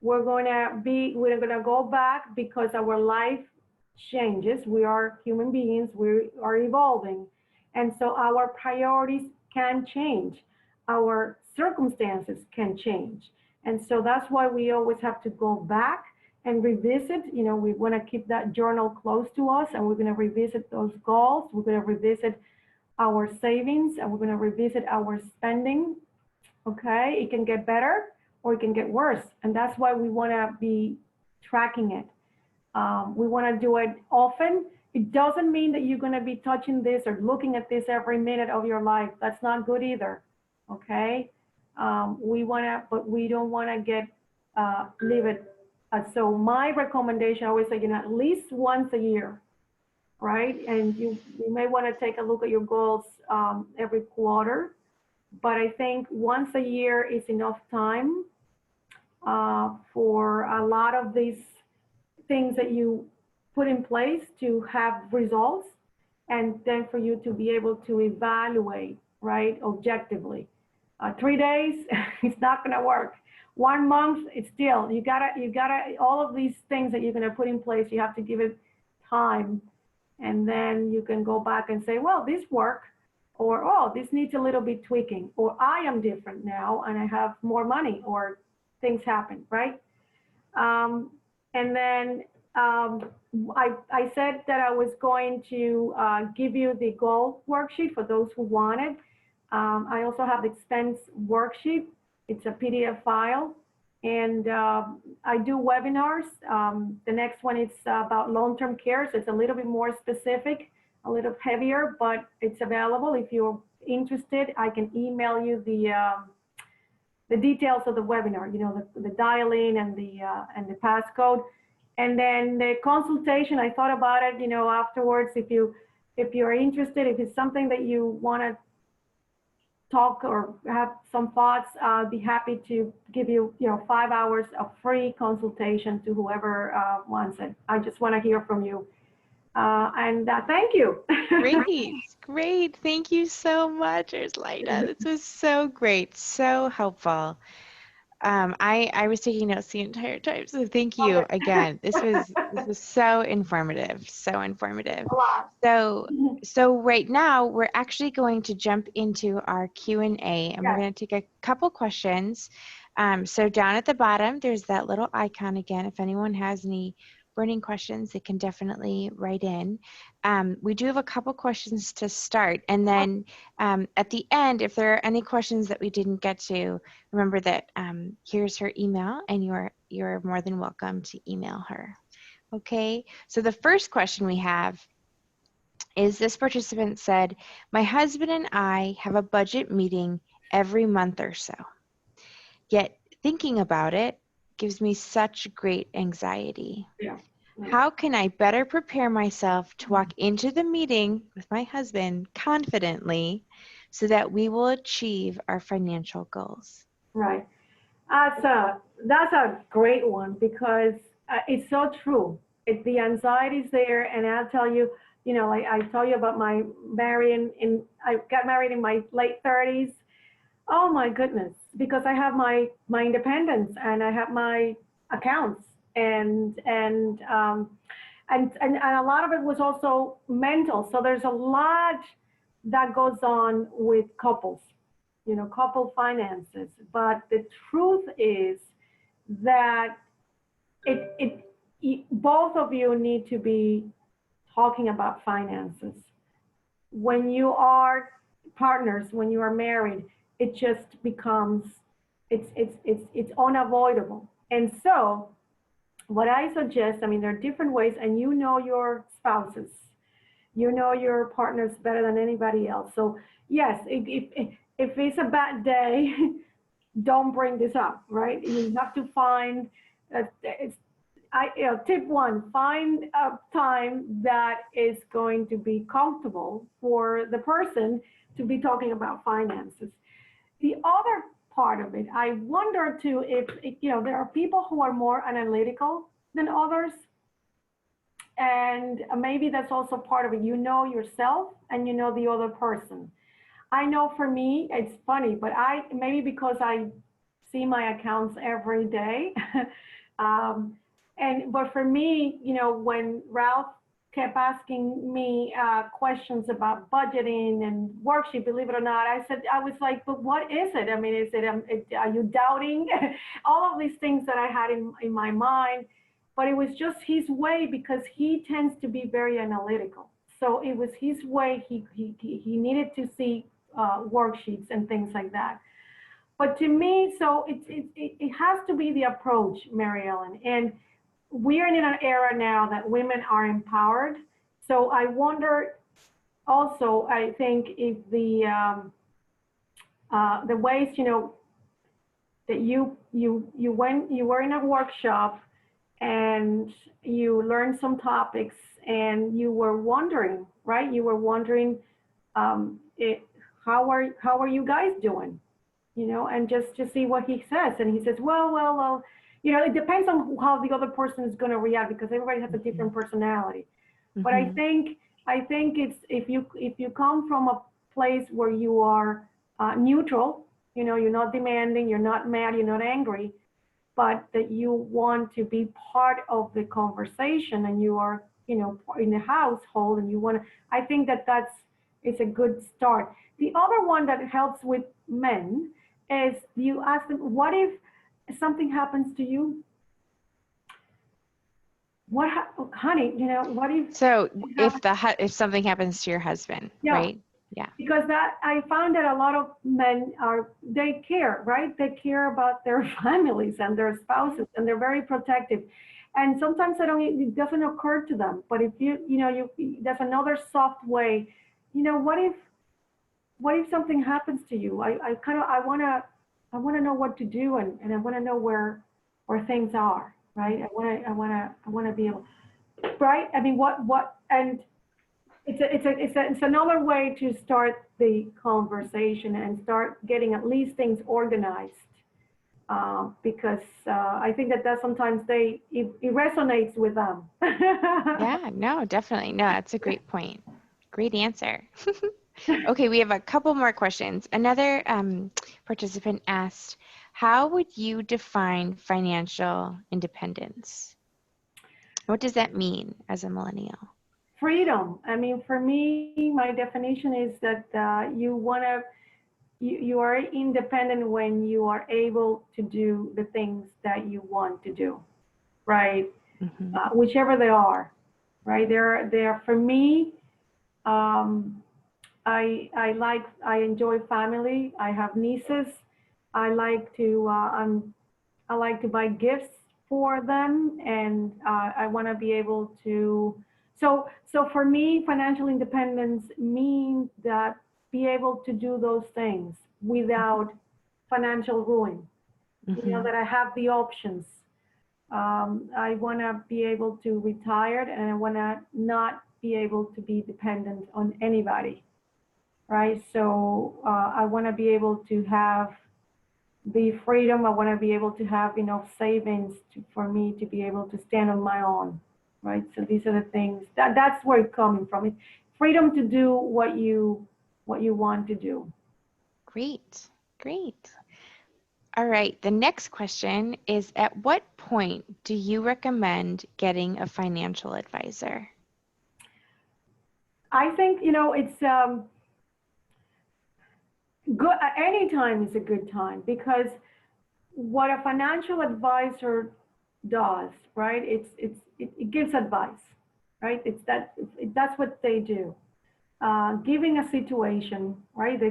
We're going to go back because our life changes. We are human beings. We are evolving. And so our priorities can change. Our circumstances can change. And so that's why we always have to go back and revisit. We want to keep that journal close to us, and we're going to revisit those goals. We're going to revisit our savings, and we're going to revisit our spending. Okay, it can get better or it can get worse. And that's why we want to be tracking it. We want to do it often. It doesn't mean that you're going to be touching this or looking at this every minute of your life. That's not good either. Okay. But we don't want to leave it. So my recommendation, I always say, at least once a year, right? And you may want to take a look at your goals every quarter, but I think once a year is enough time for a lot of these things that you put in place to have results, and then for you to be able to evaluate, right, objectively. 3 days, it's not going to work. 1 month, it's still, you gotta, all of these things that you're going to put in place, you have to give it time. And then you can go back and say, well, this worked, or, oh, this needs a little bit tweaking, or I am different now and I have more money, or things happen, right? And then I said that I was going to give you the goal worksheet for those who want it. I also have the expense worksheet. It's a PDF file. And I do webinars. The next one is about long-term care. So it's a little bit more specific, a little heavier, but it's available. If you're interested, I can email you the details of the webinar, the dial-in and the passcode. And then the consultation, I thought about it, afterwards, if you're interested, if it's something that you want to talk or have some thoughts, I'd be happy to give you, 5 hours of free consultation to whoever wants it. I just want to hear from you. And thank you. Great. Thank you so much, Erslaida. This was so great, so helpful. I was taking notes the entire time, so thank you again. This was so informative, so informative. So right now we're actually going to jump into our Q&A, and we're going to take a couple questions. So down at the bottom, there's that little icon again. If anyone has any burning questions, they can definitely write in. We do have a couple questions to start, and then at the end, if there are any questions that we didn't get to, remember that here's her email, and you're more than welcome to email her. Okay, so the first question we have is, this participant said, my husband and I have a budget meeting every month or so. Yet thinking about it, gives me such great anxiety. Yeah. How can I better prepare myself to walk into the meeting with my husband confidently so that we will achieve our financial goals? Right. That's a great one because it's so true. The anxiety's there, and I'll tell you, like I tell you about my marrying I got married in my late 30s. Oh my goodness, because I have my independence and I have my accounts and a lot of it was also mental. So there's a lot that goes on with couples, couple finances. But the truth is that both of you need to be talking about finances. When you are partners, when you are married, it just becomes it's unavoidable. And so what I suggest, I mean, there are different ways, and your spouses, your partners better than anybody else. So yes, if it's a bad day, don't bring this up, right? You have to find it's tip one, find a time that is going to be comfortable for the person to be talking about finances. The other part of it, I wonder too if, there are people who are more analytical than others. And maybe that's also part of it. You know yourself and you know the other person. I know for me, it's funny, but maybe because I see my accounts every day. But for me, when Ralph kept asking me questions about budgeting and worksheet, believe it or not, I was like, but what is it? I mean, are you doubting? All of these things that I had in my mind, but it was just his way because he tends to be very analytical. So it was his way. He needed to see worksheets and things like that. But to me, so it has to be the approach, Mary Ellen. And we're in an era now that women are empowered. So I wonder also, I think if the ways, that you were in a workshop and you learned some topics and you were wondering, right? You were wondering, how are you guys doing? And just to see what he says. And he says, well, it depends on how the other person is going to react because everybody has a different personality. But I think it's if you come from a place where you are neutral, you're not demanding, you're not mad, you're not angry, but that you want to be part of the conversation and you are, in the household and you want to, I think it's a good start. The other one that helps with men is you ask them, what if something happens to you? Honey, what if? So if something happens to your husband, Yeah. right? Yeah. Because that I found that a lot of men they care, right? They care about their families and their spouses, and they're very protective. And sometimes it doesn't occur to them. But if there's another soft way. What if something happens to you? I wanna know what to do, and I wanna know where things are, right? I wanna be able, right? I mean, and it's another way to start the conversation and start getting at least things organized. Because I think that sometimes it resonates with them. Yeah, no, definitely. No, that's a great point. Great answer. Okay, we have a couple more questions. Another participant asked, how would you define financial independence? What does that mean as a millennial? Freedom. I mean, for me, my definition is that you are independent when you are able to do the things that you want to do, right? Whichever they are, right? They're for me. I enjoy family. I have nieces. I like to I like to buy gifts for them, and I want to be able to. So for me, financial independence means that be able to do those things without financial ruin. That I have the options. I want to be able to retire, and I want to not be able to be dependent on anybody, right? So I want to be able to have the freedom. I want to be able to have enough savings for me to be able to stand on my own, right? So these are the things that's where it's coming from. It's freedom to do what you want to do. Great, great. All right, the next question is, at what point do you recommend getting a financial advisor? I think it's good. Any time is a good time because what a financial advisor does, right? It gives advice, right? That's what they do. Giving a situation, right? A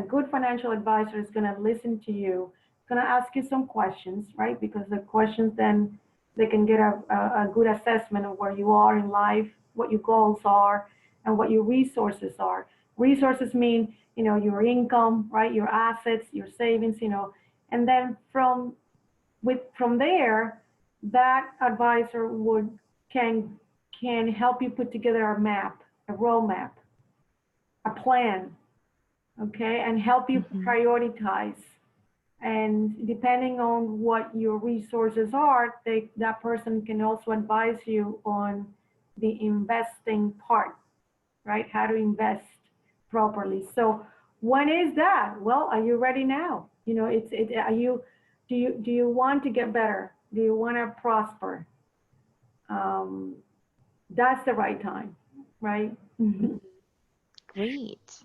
good financial advisor is gonna listen to you, gonna ask you some questions, right? Because the questions then they can get a good assessment of where you are in life, what your goals are, and what your resources are. Resources mean, your income, right? Your assets, your savings, and then from there, that advisor can can help you put together a map, a roadmap, a plan, okay, and help you Hmm. prioritize. And depending on what your resources are, that person can also advise you on the investing part, right? How to invest properly. So when is that? Well, are you ready now? Are you do you want to get better? Do you want to prosper? Um, that's the right time, right? Great.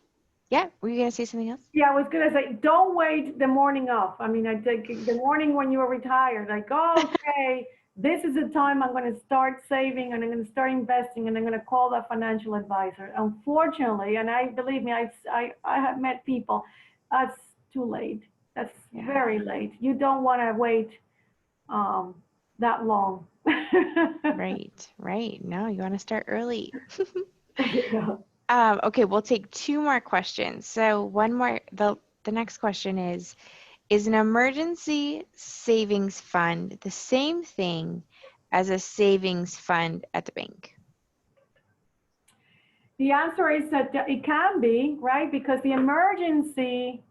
Yeah, were you going to say something else? Yeah, I was gonna say, don't wait the morning off. I mean, I think the morning when you are retired, like, okay, this is the time I'm gonna start saving and I'm gonna start investing and I'm gonna call that financial advisor. Unfortunately, and I believe me, I have met people, that's too late. That's Yeah, very late. You don't want to wait um, that long. right, right. No, you want to start early. Yeah. Okay, we'll take two more questions. So one more, the next question is an emergency savings fund the same thing as a savings fund at the bank? The answer is that it can be, right? Because the emergency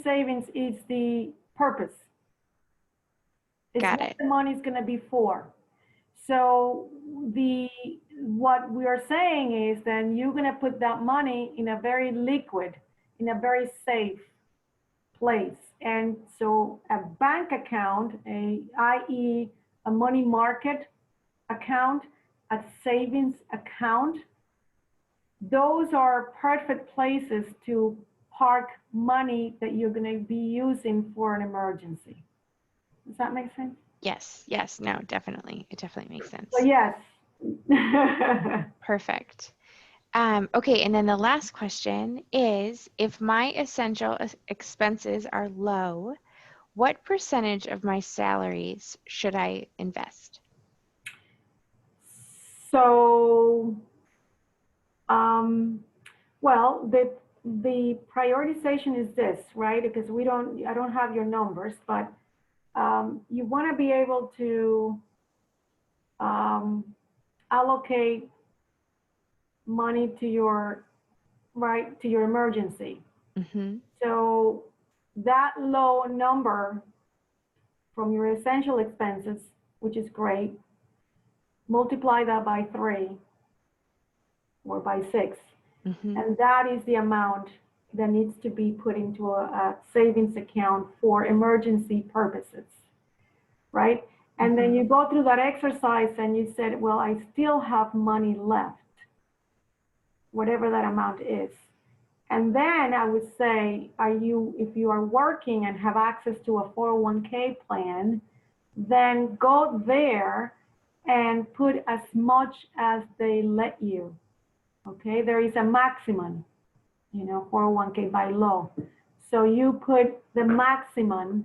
savings is the purpose. It's Got what it. the money is going to be for. So the what we are saying is then you're going to put that money in a very liquid, in a very safe place. And so a bank account, i.e. a money market account, a savings account, those are perfect places to park money that you're going to be using for an emergency. Does that make sense? Yes, yes, no, definitely. It definitely makes So sense. yes. Perfect. Okay, and then the last question is, if my essential expenses are low, what percentage of my salaries should I invest? So, um, well, the prioritization is this, right? Because I don't have your numbers, but you want to be able to um, allocate money to your right to your emergency. Mm-hmm. So that low number from your essential expenses, which is great, multiply that by 3 or by 6, Mm-hmm. and that is the amount that needs to be put into a savings account for emergency purposes, right? And then Mm-hmm. you go through that exercise and you said, well, I still have money left, whatever that amount is. And then I would say, if you are working and have access to a 401k plan, then go there and put as much as they let you. Okay, there is a maximum, 401k by law. So you put the maximum,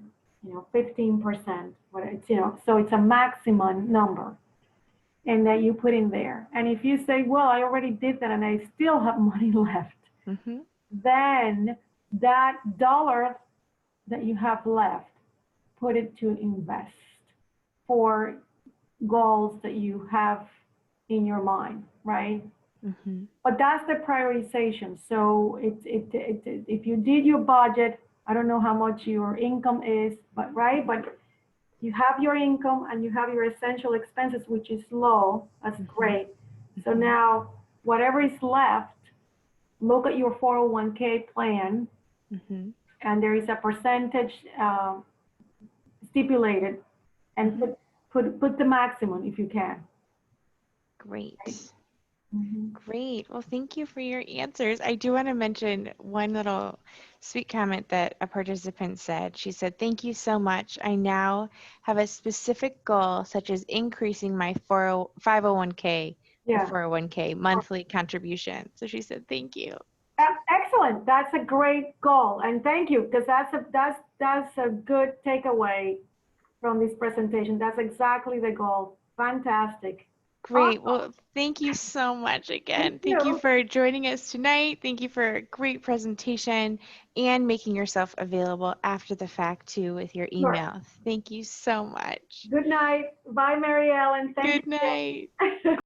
15%, what it's, so it's a maximum number and that you put in there. And if you say, well, I already did that and I still have money left, Mm-hmm. then that dollar that you have left, put it to invest. for goals that you have in your mind, right? Mm-hmm. But that's the prioritization. So if you did your budget, I don't know how much your income is, but right, but you have your income and you have your essential expenses, which is low. That's Mm-hmm. great. So Mm-hmm. now whatever is left, look at your 401k plan, Mm-hmm. and there is a percentage stipulated, and Mm-hmm. put the maximum if you can. Great. Mhm. Great. Well, thank you for your answers. I do want to mention one little sweet comment that a participant said. She said, "Thank you so much. I now have a specific goal, such as increasing my 501k or Yeah. 401k monthly contribution." So she said, "Thank you." Excellent. That's a great goal, and thank you, because that's a good takeaway from this presentation. That's exactly the goal. Fantastic. Great. Awesome. Well, thank you so much Thank again. Thank you you. for joining us tonight. Thank you for a great presentation and making yourself available after the fact too with your Sure. email. Thank you so much. Good night. Bye, Mary Ellen. Thank Good night. you.